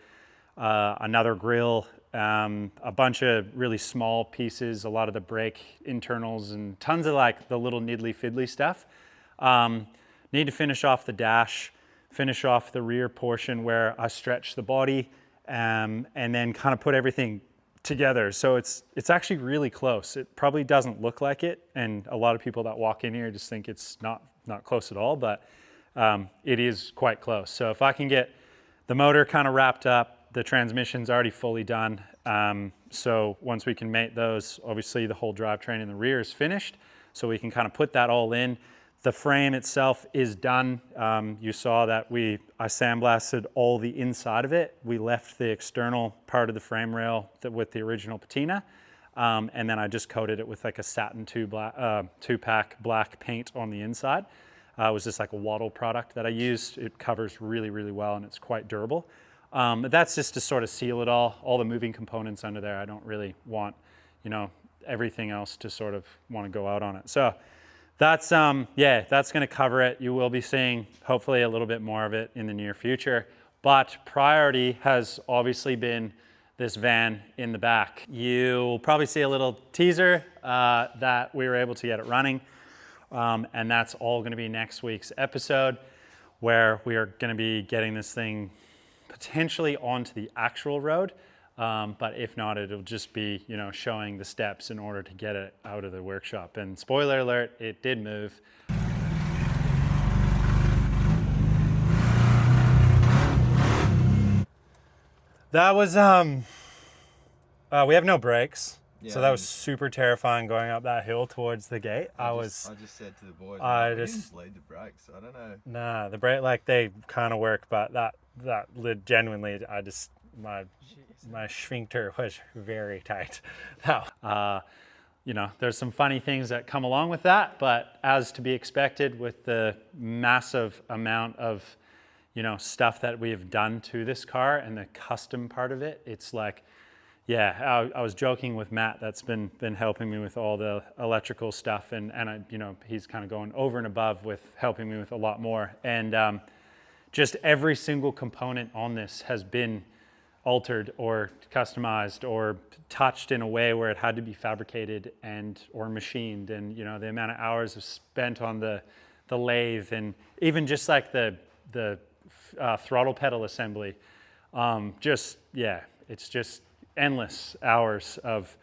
another grill, a bunch of really small pieces, a lot of the brake internals, and tons of like the little niddly fiddly stuff. Need to finish off the dash, finish off the rear portion where I stretch the body, and then kind of put everything together. So it's actually really close. It probably doesn't look like it, and a lot of people that walk in here just think it's not close at all, but it is quite close. So if I can get the motor kind of wrapped up, the transmission's already fully done. So once we can mate those, obviously the whole drivetrain in the rear is finished, so we can kind of put that all in. The frame itself is done. You saw that I sandblasted all the inside of it. We left the external part of the frame rail with the original patina, and then I just coated it with like a satin two-pack black paint on the inside. It was just like a wattle product that I used. It covers really, really well, and it's quite durable. That's just to sort of seal it all the moving components under there. I don't really want, you know, everything else to sort of want to go out on it. So that's, yeah, that's going to cover it. You will be seeing hopefully a little bit more of it in the near future, but priority has obviously been this van in the back. You'll probably see a little teaser that we were able to get it running. And that's all going to be next week's episode, where we are going to be getting this thing potentially onto the actual road. But if not, it'll just be, you know, showing the steps in order to get it out of the workshop. And spoiler alert, it did move. That was, we have no brakes. Yeah, So that was super terrifying going up that hill towards the gate. I just said to the boys, I we just didn't bleed the brakes. I don't know. Nah, the brake, like, they kind of work, but that lid genuinely, my sphincter was very tight. You know, there's some funny things that come along with that, but as to be expected with the massive amount of, you know, stuff that we have done to this car and the custom part of it, it's like, yeah, I was joking with Matt that's been helping me with all the electrical stuff, and I, you know, he's kind of going over and above with helping me with a lot more. And just every single component on this has been altered or customized or touched in a way where it had to be fabricated and or machined. And, you know, the amount of hours spent on the lathe, and even just like the throttle pedal assembly, just, yeah, it's just endless hours of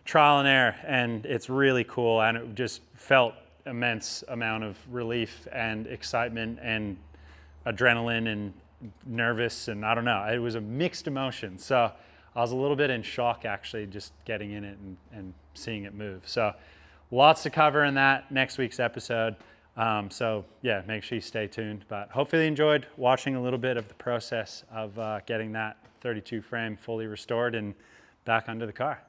trial and error, and it's really cool. And it just felt immense amount of relief and excitement and adrenaline and nervous, and I don't know, it was a mixed emotion. So I was a little bit in shock actually just getting in it and seeing it move. So lots to cover in that next week's episode. So yeah, make sure you stay tuned, but hopefully you enjoyed watching a little bit of the process of getting that 32 frame fully restored and back under the car.